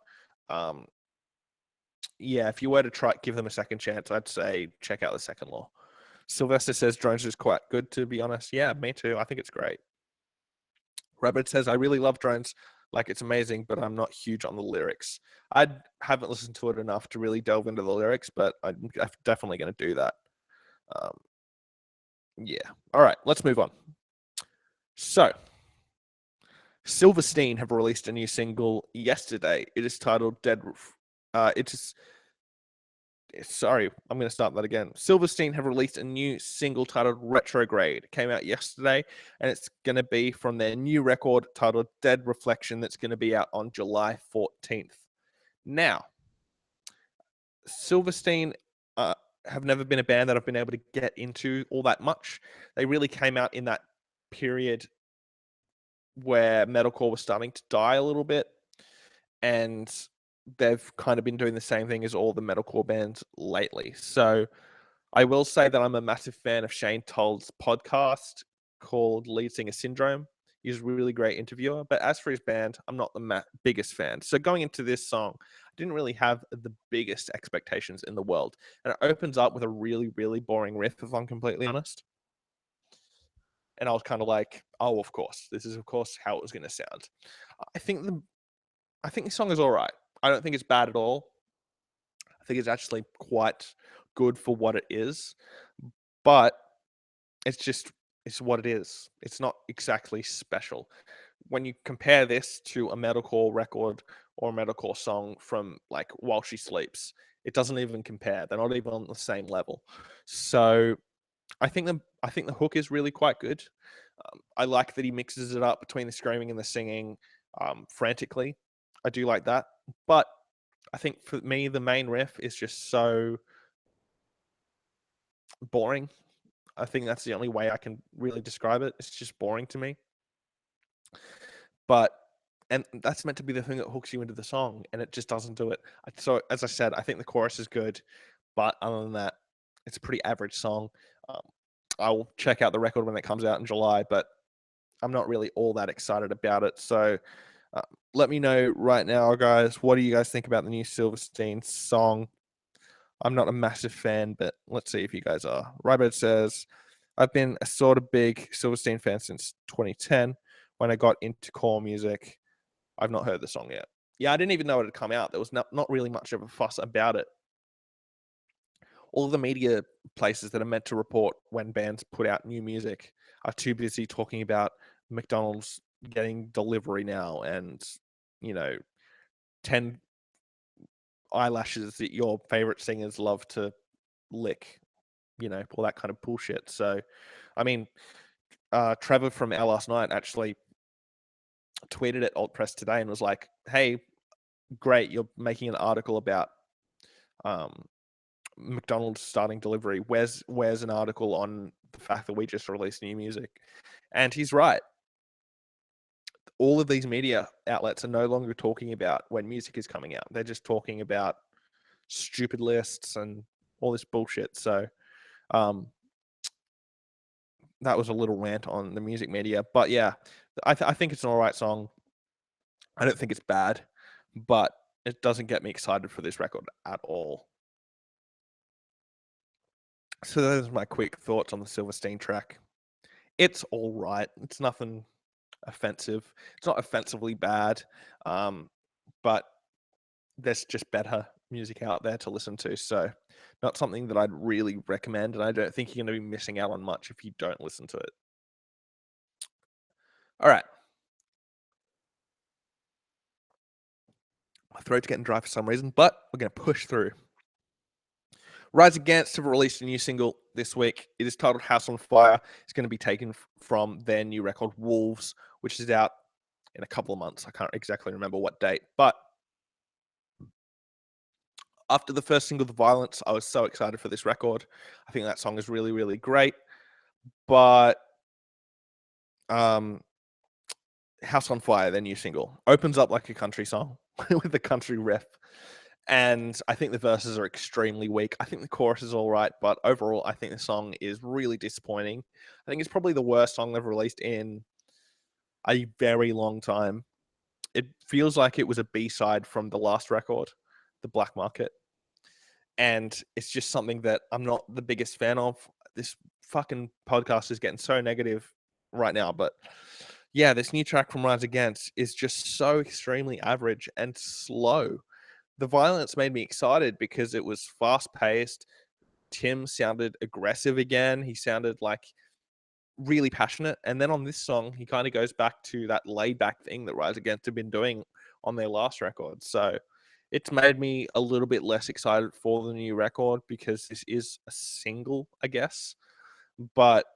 yeah, if you were to give them a second chance, I'd say check out the Second Law. Sylvester says Drones is quite good, to be honest. Yeah, me too. I think it's great. Rabbit says, I really love Drones. Like, it's amazing, but I'm not huge on the lyrics. I haven't listened to it enough to really delve into the lyrics, but I'm definitely going to do that. Yeah. All right, let's move on. So, SIlverstein have released a new single yesterday. It is titled Dead... Sorry, I'm going to start that again. SIlverstein have released a new single titled Retrograde. It came out yesterday, and it's going to be from their new record titled Dead Reflection that's going to be out on July 14th. Now, SIlverstein have never been a band that I've been able to get into all that much. They really came out in that period where metalcore was starting to die a little bit, and they've kind of been doing the same thing as all the metalcore bands lately. So I will say that I'm a massive fan of Shane Toll's podcast called Lead Singer Syndrome. He's a really great interviewer. But as for his band, I'm not the biggest fan. So going into this song, I didn't really have the biggest expectations in the world. And it opens up with a really, really boring riff, if I'm completely honest. And I was kind of like, oh, of course. This is, of course, how it was going to sound. I think the song is all right. I don't think it's bad at all. I think it's actually quite good for what it is. But it's what it is. It's not exactly special. When you compare this to a metalcore record or a metalcore song from like While She Sleeps, it doesn't even compare. They're not even on the same level. So I think the hook is really quite good. I like that he mixes it up between the screaming and the singing frantically. I do like that. But I think for me, the main riff is just so boring. I think that's the only way I can really describe it. It's just boring to me. And that's meant to be the thing that hooks you into the song, and it just doesn't do it. So, as I said, I think the chorus is good, but other than that, it's a pretty average song. I'll check out the record when it comes out in July, but I'm not really all that excited about it. So, let me know right now, guys. What do you guys think about the new SIlverstein song? I'm not a massive fan, but let's see if you guys are. Rybird says, I've been a sort of big Silverstein fan since 2010 when I got into core music. I've not heard the song yet. Yeah, I didn't even know it had come out. There was not really much of a fuss about it. all of the media places that are meant to report when bands put out new music are too busy talking about McDonald's getting delivery now and, 10 eyelashes that your favorite singers love to lick, all that kind of bullshit. So, I mean, Trevor from Our Last Night actually tweeted at Alt Press today and was like, hey, great, you're making an article about McDonald's starting delivery. Where's an article on the fact that we just released new music? And he's right. All of these media outlets are no longer talking about when music is coming out. They're just talking about stupid lists and all this bullshit. So that was a little rant on the music media. But yeah, I think it's an all right song. I don't think it's bad, but it doesn't get me excited for this record at all. So those are my quick thoughts on the Silverstein track. It's all right. It's nothing offensive. It's not offensively bad, but there's just better music out there to listen to. So not something that I'd really recommend, and I don't think you're going to be missing out on much if you don't listen to it. All right. My throat's getting dry for some reason, but we're going to push through. Rise Against have released a new single this week. It is titled House on Fire. It's going to be taken from their new record, Wolves, which is out in a couple of months. I can't exactly remember what date. But after the first single, The Violence, I was so excited for this record. I think that song is really, really great. But House on Fire, their new single, opens up like a country song with a country riff. And I think the verses are extremely weak. I think the chorus is all right, but overall, I think the song is really disappointing. I think it's probably the worst song they've released in a very long time. It feels like it was a B-side from the last record, The Black Market. And it's just something that I'm not the biggest fan of. This fucking podcast is getting so negative right now, but yeah, this new track from Rise Against is just so extremely average and slow. The Violence made me excited because it was fast-paced. Tim sounded aggressive again. He sounded like really passionate. And then on this song, he kind of goes back to that laid-back thing that Rise Against have been doing on their last record. So it's made me a little bit less excited for the new record because this is a single, I guess. But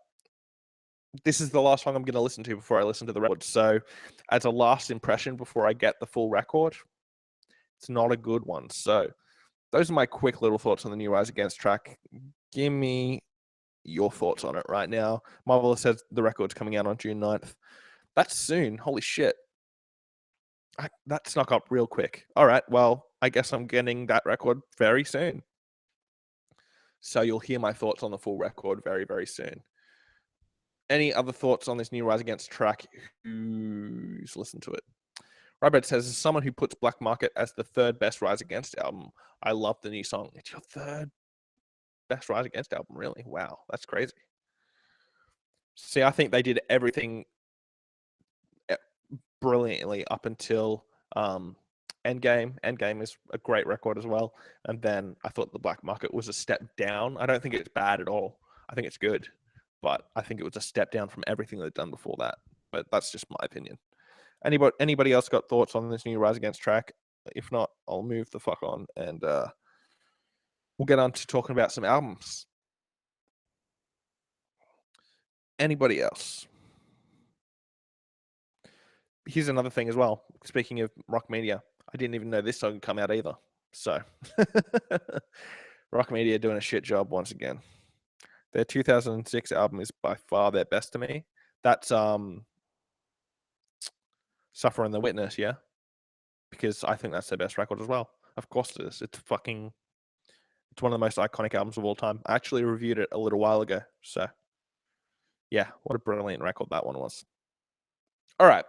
this is the last song I'm going to listen to before I listen to the record. So as a last impression before I get the full record, it's not a good one. So those are my quick little thoughts on the new Rise Against track. Give me your thoughts on it right now. Marvelous says the record's coming out on June 9th. That's soon. Holy shit. That snuck up real quick. All right, well, I guess I'm getting that record very soon. So you'll hear my thoughts on the full record very, very soon. Any other thoughts on this new Rise Against track? Who's listened to it? Robert says, as someone who puts Black Market as the third best Rise Against album, I love the new song. It's your third best Rise Against album, really? Wow, that's crazy. See, I think they did everything brilliantly up until Endgame. Endgame is a great record as well. And then I thought the Black Market was a step down. I don't think it's bad at all. I think it's good. But I think it was a step down from everything they'd done before that. But that's just my opinion. Anybody else got thoughts on this new Rise Against track? If not, I'll move the fuck on and we'll get on to talking about some albums. Anybody else? Here's another thing as well. Speaking of rock media, I didn't even know this song had come out either. So rock media doing a shit job once again. Their 2006 album is by far their best to me. That's Suffer and the Witness, yeah? Because I think that's their best record as well. Of course it is. It's one of the most iconic albums of all time. I actually reviewed it a little while ago. So, yeah, what a brilliant record that one was. All right.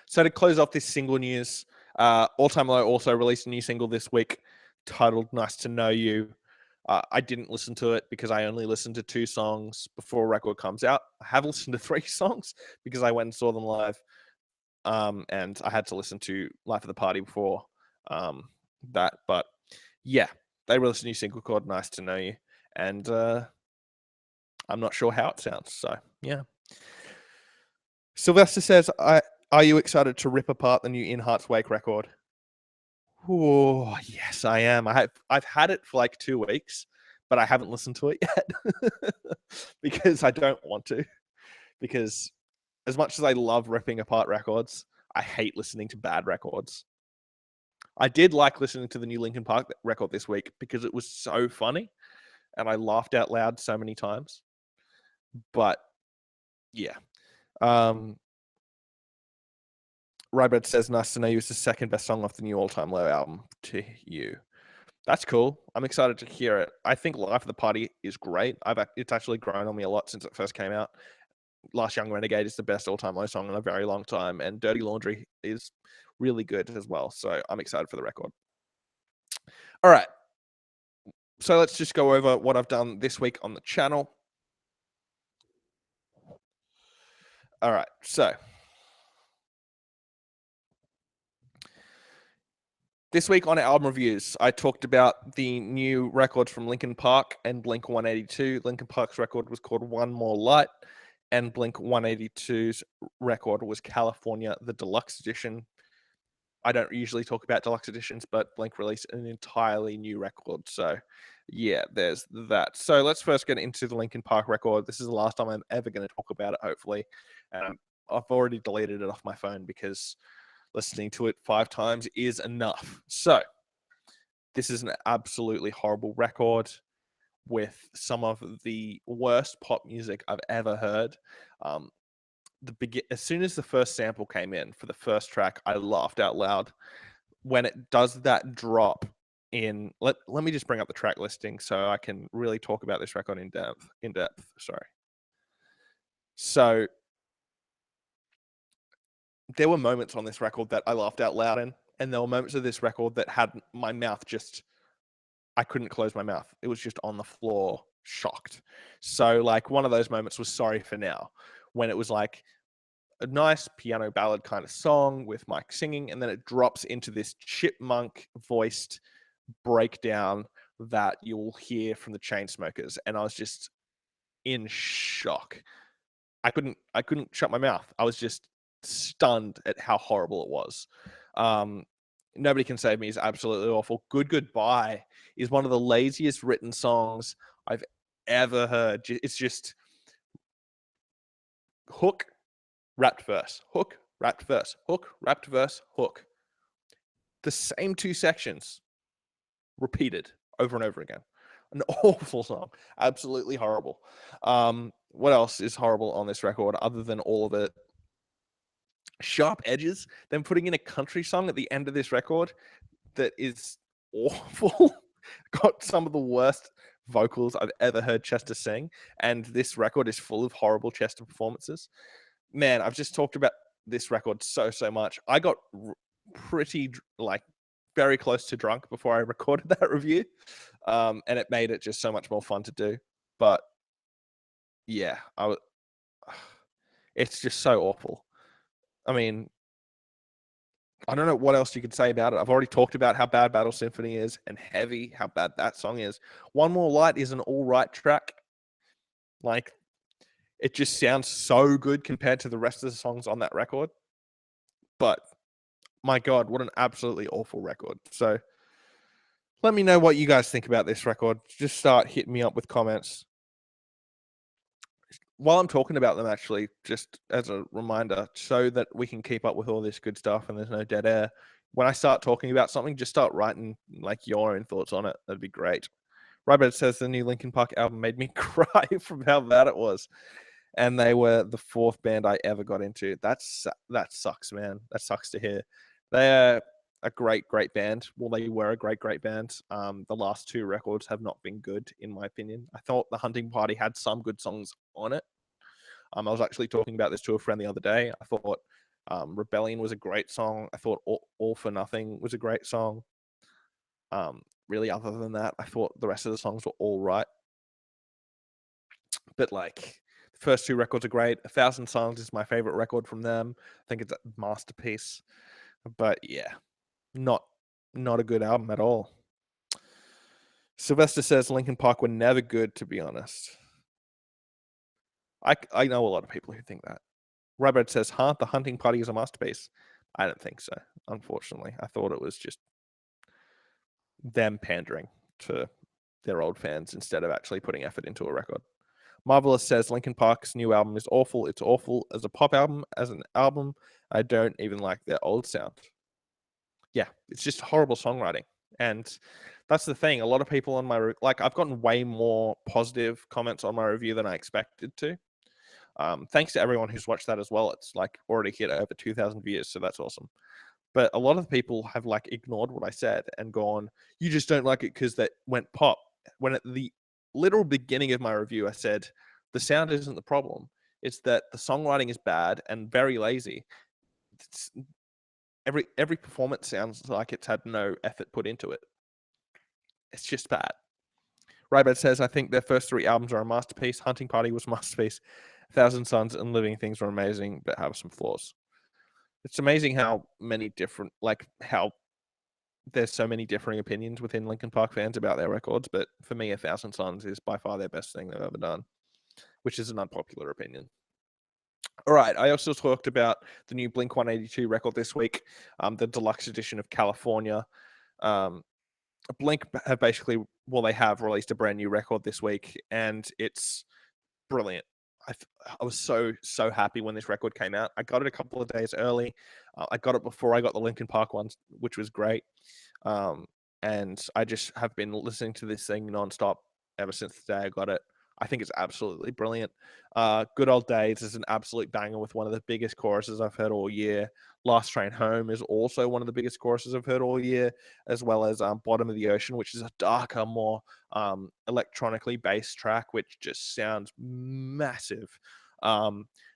So to close off this single news, All Time Low also released a new single this week titled Nice to Know You. I didn't listen to it because I only listened to 2 songs before a record comes out. I have listened to 3 songs because I went and saw them live. And I had to listen to Life of the Party before that. But yeah, they released a new single called Nice to Know You, and I'm not sure how it sounds, so yeah. Sylvester says, are you excited to rip apart the new In Heart's Wake record? Oh, yes, I am. I've had it for like 2 weeks, but I haven't listened to it yet because I don't want to. Because as much as I love ripping apart records, I hate listening to bad records. I did like listening to the new Linkin Park record this week because it was so funny and I laughed out loud so many times. But yeah. Rybird says, Nice to Know You is the second best song off the new All Time Low album to you. That's cool. I'm excited to hear it. I think Life of the Party is great. It's actually grown on me a lot since it first came out. Last Young Renegade is the best all-time low song in a very long time, and Dirty Laundry is really good as well. So I'm excited for the record. All right. So let's just go over what I've done this week on the channel. All right. So this week on album reviews, I talked about the new records from Linkin Park and Blink-182. Linkin Park's record was called One More Light, and Blink-182's record was California, the Deluxe Edition. I don't usually talk about deluxe editions, but Blink released an entirely new record. So yeah, there's that. So let's first get into the Linkin Park record. This is the last time I'm ever going to talk about it, hopefully. I've already deleted it off my phone because listening to it 5 times is enough. So this is an absolutely horrible record with some of the worst pop music I've ever heard. As soon as the first sample came in for the first track, I laughed out loud. When it does that drop in, let me just bring up the track listing so I can really talk about this record in depth. Sorry. So there were moments on this record that I laughed out loud in, and there were moments of this record that had my mouth just, I couldn't close my mouth. It was just on the floor, shocked. So like one of those moments was Sorry for Now, when it was like a nice piano ballad kind of song with Mike singing, and then it drops into this chipmunk voiced breakdown that you'll hear from the Chainsmokers, and I was just in shock. I couldn't shut my mouth. I was just stunned at how horrible it was. Nobody Can Save Me is absolutely awful. Good Goodbye is one of the laziest written songs I've ever heard. It's just hook, rapped verse, hook, rapped verse, hook, rapped verse, hook. The same 2 sections repeated over and over again. An awful song. Absolutely horrible. What else is horrible on this record other than all of it? Sharp edges. Then putting in a country song at the end of this record that is awful. Got some of the worst vocals I've ever heard Chester sing. And this record is full of horrible Chester performances. Man, I've just talked about this record so much. I got pretty very close to drunk before I recorded that review, and it made it just so much more fun to do. But yeah, it's just so awful. I mean, I don't know what else you could say about it. I've already talked about how bad Battle Symphony is and Heavy, how bad that song is. One More Light is an all right track. Like, it just sounds so good compared to the rest of the songs on that record. But my God, what an absolutely awful record. So let me know what you guys think about this record. Just start hitting me up with comments. While I'm talking about them, actually, just as a reminder, so that we can keep up with all this good stuff and there's no dead air, when I start talking about something, just start writing like your own thoughts on it. That'd be great. Robert says the new Linkin Park album made me cry from how bad it was. And they were the 4th band I ever got into. That sucks, man. That sucks to hear. They're a great band. Well, they were a great band. The last 2 records have not been good, in my opinion. I thought The Hunting Party had some good songs on it. I was actually talking about this to a friend the other day. I thought Rebellion was a great song. I thought All for Nothing was a great song. Really, other than that, I thought the rest of the songs were all right. But like, the first 2 records are great. 1,000 Songs is my favorite record from them. I think it's a masterpiece. But yeah, not a good album at all. Sylvester says Linkin Park were never good, to be honest. I know a lot of people who think that. Robert says, The Hunting Party is a masterpiece. I don't think so, unfortunately. I thought it was just them pandering to their old fans instead of actually putting effort into a record. Marvelous says Linkin Park's new album is awful. It's awful as a pop album. As an album, I don't even like their old sound. Yeah, it's just horrible songwriting. And that's the thing. A lot of people on my I've gotten way more positive comments on my review than I expected to. Thanks to everyone who's watched that as well. It's like already hit over 2,000 views, so that's awesome. But a lot of people have like ignored what I said and gone, you just don't like it because that went pop. When at the literal beginning of my review, I said, the sound isn't the problem. It's that the songwriting is bad and very lazy. It's, every performance sounds like it's had no effort put into it. It's just bad. Rybad says, I think their first 3 albums are a masterpiece. Hunting Party was a masterpiece. 1,000 Suns and Living Things were amazing, but have some flaws. It's amazing how many different, how there's so many differing opinions within Linkin Park fans about their records. But for me, 1,000 Suns is by far their best thing they've ever done, which is an unpopular opinion. All right. I also talked about the new Blink-182 record this week, the deluxe edition of California. Blink have basically, they have released a brand new record this week, and it's brilliant. I was so happy when this record came out. I got it a couple of days early. I got it before I got the Linkin Park ones, which was great. And I just have been listening to this thing nonstop ever since the day I got it. I think it's absolutely brilliant. Good Old Days is an absolute banger with one of the biggest choruses I've heard all year. Last Train Home is also one of the biggest choruses I've heard all year, as well as Bottom of the Ocean, which is a darker, more electronically based track, which just sounds massive.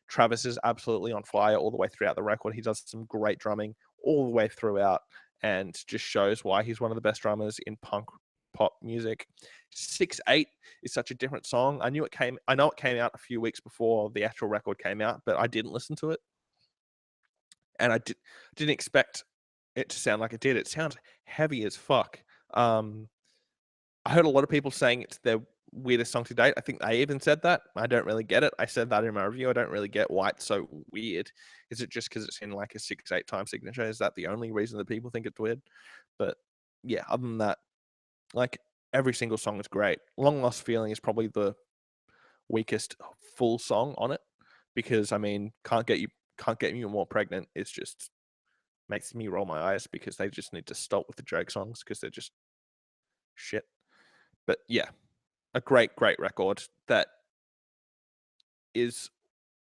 Travis is absolutely on fire all the way throughout the record. He does some great drumming all the way throughout and just shows why he's one of the best drummers in punk pop music. 6-8 is such a different song. I know it came out a few weeks before the actual record came out, but I didn't listen to it. And I didn't expect it to sound like it did. It sounds heavy as fuck. I heard a lot of people saying it's their weirdest song to date. I think they even said that. I don't really get it. I said that in my review. I don't really get why it's so weird. Is it just because it's in like a 6-8 time signature? Is that the only reason that people think it's weird? But yeah, other than that, like every single song is great. Long Lost Feeling is probably the weakest full song on it because I mean, Can't Get You More Pregnant is just makes me roll my eyes because they just need to stop with the joke songs because they're just shit. But yeah, a great record that is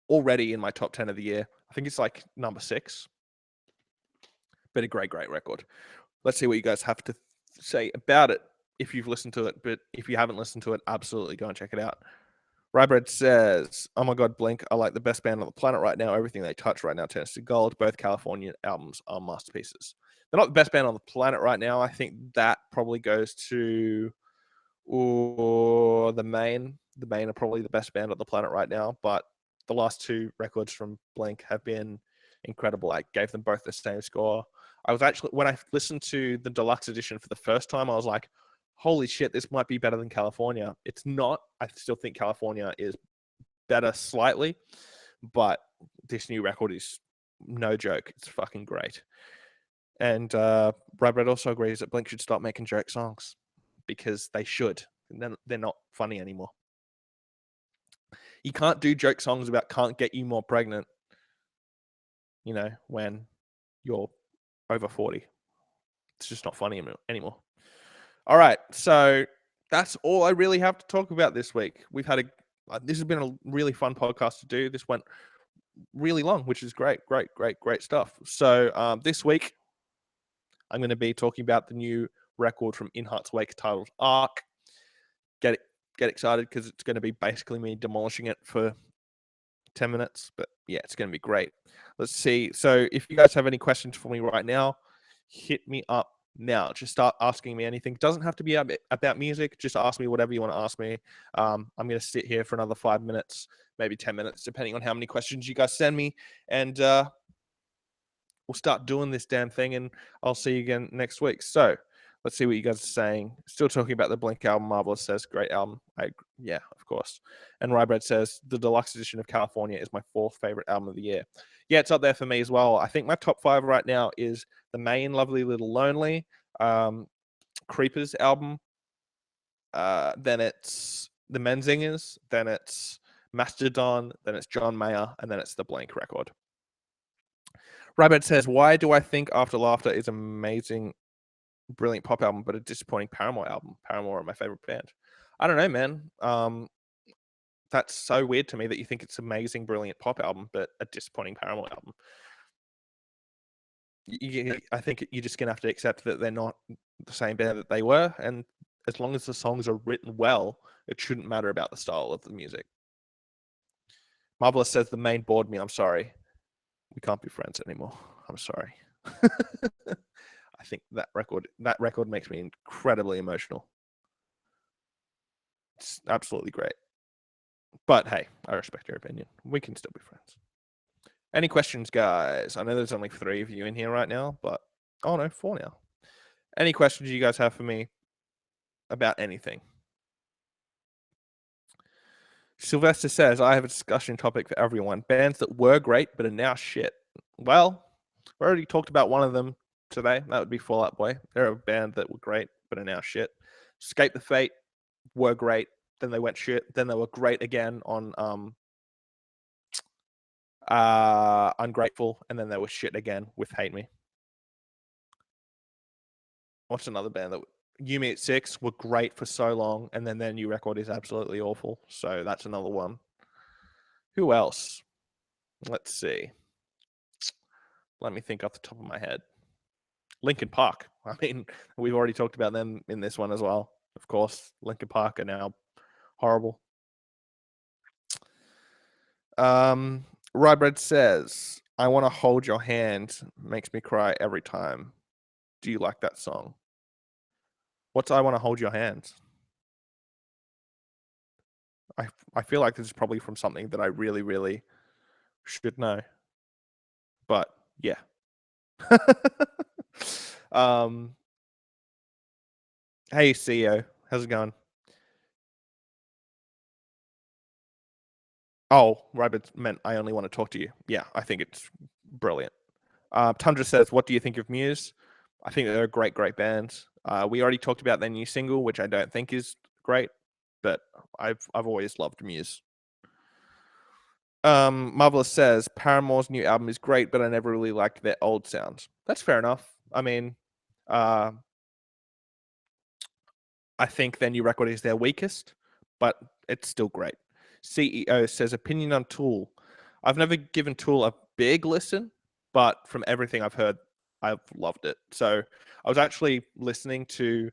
already in my top 10 of the year. I think it's like number 6, but a great record. Let's see what you guys have to say about it if you've listened to it, but if you haven't listened to it, absolutely go and check it out. Rybread says, oh my God, Blink are like the best band on the planet right now. Everything they touch right now turns to gold. Both California albums are masterpieces. They're not the best band on the planet right now. I think that probably goes to the Maine. The Maine are probably the best band on the planet right now, but the last 2 records from Blink have been incredible. I gave them both the same score. I was actually, when I listened to the deluxe edition for the first time, I was like, holy shit, this might be better than California. It's not. I still think California is better slightly, but this new record is no joke. It's fucking great. And Brad also agrees that Blink should stop making joke songs because they should. They're not funny anymore. You can't do joke songs about Can't Get You More Pregnant, when you're over 40. It's just not funny anymore. All right, so that's all I really have to talk about this week. This has been a really fun podcast to do. This went really long, which is great stuff. So this week, I'm going to be talking about the new record from In Heart's Wake titled Arc. Get excited because it's going to be basically me demolishing it for 10 minutes. But yeah, it's going to be great. Let's see. So if you guys have any questions for me right now, hit me up now. Just start asking me anything. It doesn't have to be about music. Just ask me whatever you want to ask me. I'm going to sit here for another 5 minutes, maybe 10 minutes, depending on how many questions you guys send me. And we'll start doing this damn thing, and I'll see you again next week. So Let's see what you guys are saying. Still talking about the Blink album. Marvelous says, great album. Yeah, of course. And Rybread says, the deluxe edition of California is my 4th favorite album of the year. Yeah, it's up there for me as well. I think my top 5 right now is the main Lovely Little Lonely, Creepers album. Then it's the Menzingers. Then it's Mastodon. Then it's John Mayer. And then it's the Blink record. Rybread says, why do I think After Laughter is amazing, brilliant pop album, but a disappointing Paramore album? Paramore are my favorite band. I don't know, man. That's so weird to me that you think it's amazing, brilliant pop album, but a disappointing Paramore album. I think you're just gonna have to accept that they're not the same band that they were, and as long as the songs are written well, it shouldn't matter about the style of the music. Marvelous says, the main bored me. I'm sorry. We can't be friends anymore. I'm sorry. I think that record makes me incredibly emotional. It's absolutely great. But hey, I respect your opinion. We can still be friends. Any questions, guys? I know there's only 3 of you in here right now, but oh no, 4 now. Any questions you guys have for me about anything? Sylvester says, I have a discussion topic for everyone. Bands that were great but are now shit. Well, we already talked about one of them today. That would be Fall Out Boy. They're a band that were great but are now shit. Escape the Fate were great, then they went shit, then they were great again on Ungrateful, and then they were shit again with Hate Me. What's another band that You Me at 6 were great for so long, and then their new record is absolutely awful. So that's another one. Who else? Let's see. Let me think off the top of my head. Linkin Park. I mean, we've already talked about them in this one as well. Of course, Linkin Park are now horrible. Rybread says, I Want to Hold Your Hand makes me cry every time. Do you like that song? What's I Want to Hold Your Hand? I feel like this is probably from something that I really, really should know. But yeah. Hey CEO, how's it going? Oh, Rabbit meant I only want to talk to you. Yeah, I think it's brilliant. Tundra says, what do you think of Muse? I think they're a great, great band. We already talked about their new single, which I don't think is great, but I've always loved Muse. Marvelous says, Paramore's new album is great, but I never really liked their old sound. That's fair enough. I mean, I think their new record is their weakest, but it's still great. CEO says, opinion on Tool. I've never given Tool a big listen, but from everything I've heard, I've loved it. So I was actually listening to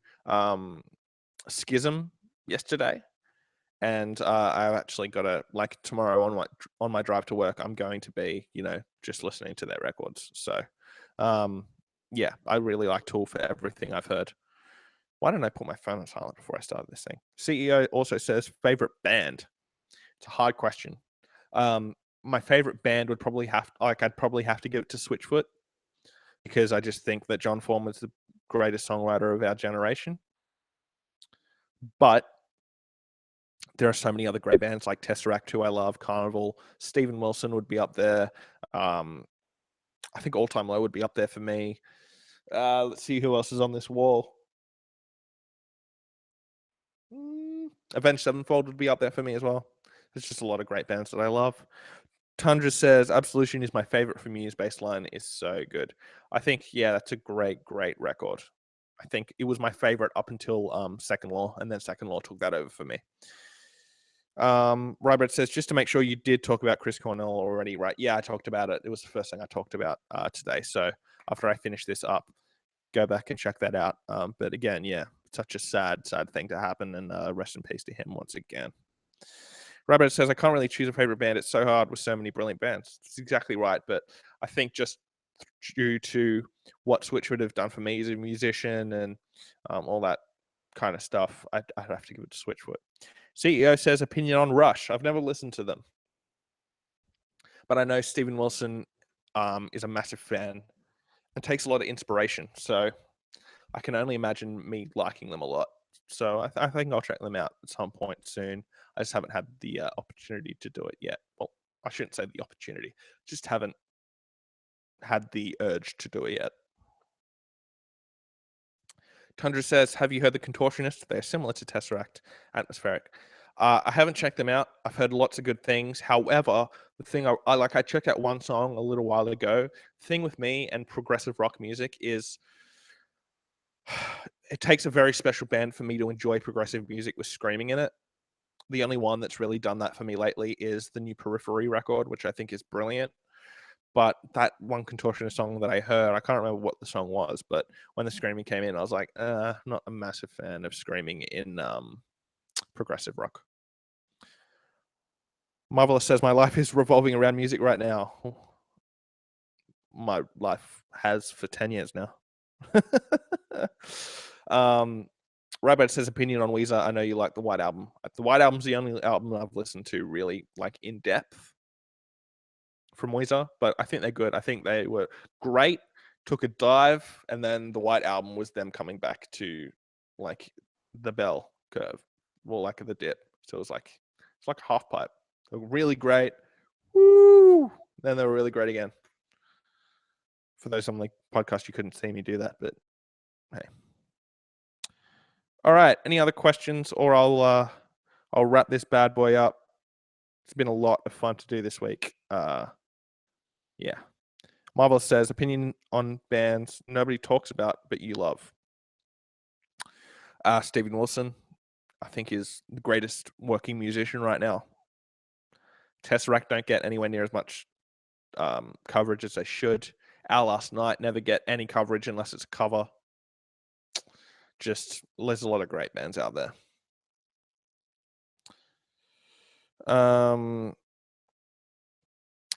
Schism yesterday, and I've actually got a, like, tomorrow on my drive to work, I'm going to be, just listening to their records. So yeah, I really like Tool for everything I've heard. Why didn't I put my phone on silent before I started this thing? CEO also says, favorite band. It's a hard question. My favorite band would probably I'd probably have to give it to Switchfoot, because I just think that John Foreman's the greatest songwriter of our generation. But there are so many other great bands like Tesseract, who I love, Carnival, Steven Wilson would be up there. I think All Time Low would be up there for me. Let's see who else is on this wall. Avenged Sevenfold would be up there for me as well. There's just a lot of great bands that I love. Tundra says, Absolution is my favorite for Muse. Bassline is so good. I think, yeah, that's a great, great record. I think it was my favorite up until Second Law, and then Second Law took that over for me. Rybert says, just to make sure you did talk about Chris Cornell already, right? Yeah, I talked about it. It was the first thing I talked about today. So after I finish this up, go back and check that out. But again, yeah, such a sad, sad thing to happen, and rest in peace to him once again. Robert says, I can't really choose a favorite band. It's so hard with so many brilliant bands. That's exactly right. But I think just due to what Switch would have done for me as a musician and all that kind of stuff, I'd have to give it to Switchfoot. CEO says, opinion on Rush. I've never listened to them, but I know Steven Wilson is a massive fan and takes a lot of inspiration. So I can only imagine me liking them a lot. So I think I'll check them out at some point soon. I just haven't had the opportunity to do it yet. Well, I shouldn't say the opportunity, just haven't had the urge to do it yet. Tundra says, have you heard the Contortionists? They're similar to Tesseract, atmospheric. I haven't checked them out. I've heard lots of good things. However, the thing I checked out one song a little while ago. The thing with me and progressive rock music is it takes a very special band for me to enjoy progressive music with screaming in it. The only one that's really done that for me lately is the new Periphery record, which I think is brilliant. But that one Contortionist song that I heard, I can't remember what the song was, but when the screaming came in, I was like, not a massive fan of screaming in progressive rock. Marvelous says, my life is revolving around music right now. My life has for 10 years now. Rabbit says, opinion on Weezer. I know you like the White Album. The White Album's the only album I've listened to really like in depth from Weezer, but I think they're good. I think they were great, took a dive, and then the White Album was them coming back to like the bell curve, more like the dip. So it's like half pipe. They were really great. Woo! Then they were really great again. For those on the podcast, you couldn't see me do that, but hey. All right. Any other questions, or I'll wrap this bad boy up. It's been a lot of fun to do this week. Yeah. Marvel says, opinion on bands nobody talks about but you love. Steven Wilson, I think, is the greatest working musician right now. Tesseract don't get anywhere near as much coverage as they should. Our Last Night never get any coverage unless it's a cover. Just, there's a lot of great bands out there.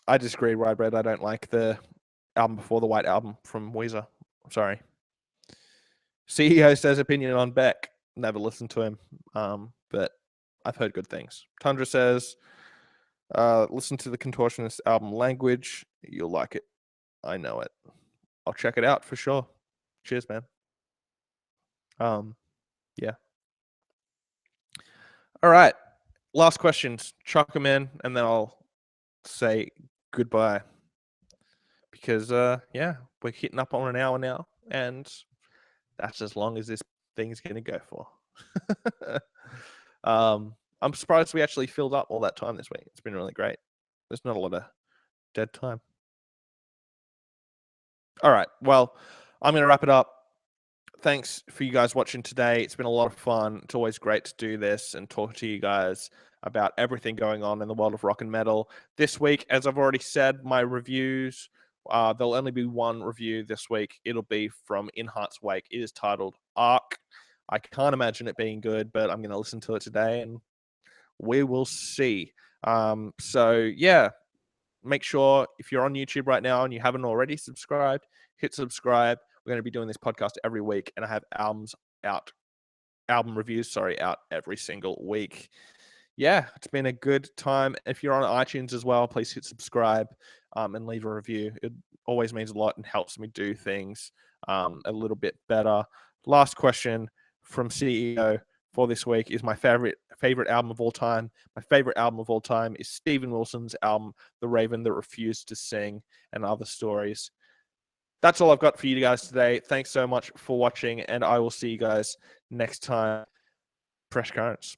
I disagree, Rye Bread. I don't like the album before the White Album from Weezer. I'm sorry. CEO says opinion on Beck. Never listened to him, but I've heard good things. Tundra says, listen to the Contortionist album Language. You'll like it. I know it. I'll check it out for sure. Cheers, man. Yeah. All right. Last questions. Chuck them in, and then I'll say goodbye. Because, yeah, we're hitting up on an hour now, and that's as long as this thing's going to go for. I'm surprised we actually filled up all that time this week. It's been really great. There's not a lot of dead time. All right. Well, I'm going to wrap it up. Thanks for you guys watching today. It's been a lot of fun. It's always great to do this and talk to you guys about everything going on in the world of rock and metal. This week, as I've already said, my reviews, there'll only be one review this week. It'll be from In Heart's Wake. It is titled Arc. I can't imagine it being good, but I'm going to listen to it today and we will see. So, yeah, make sure if you're on YouTube right now and you haven't already subscribed, hit subscribe. We're going to be doing this podcast every week, and I have album reviews out every single week. Yeah, it's been a good time. If you're on iTunes as well, please hit subscribe and leave a review. It always means a lot and helps me do things a little bit better. Last question from CEO for this week is my favorite album of all time. My favorite album of all time is Steven Wilson's album, The Raven That Refused to Sing, and Other Stories. That's all I've got for you guys today. Thanks so much for watching, and I will see you guys next time. Fresh Currents.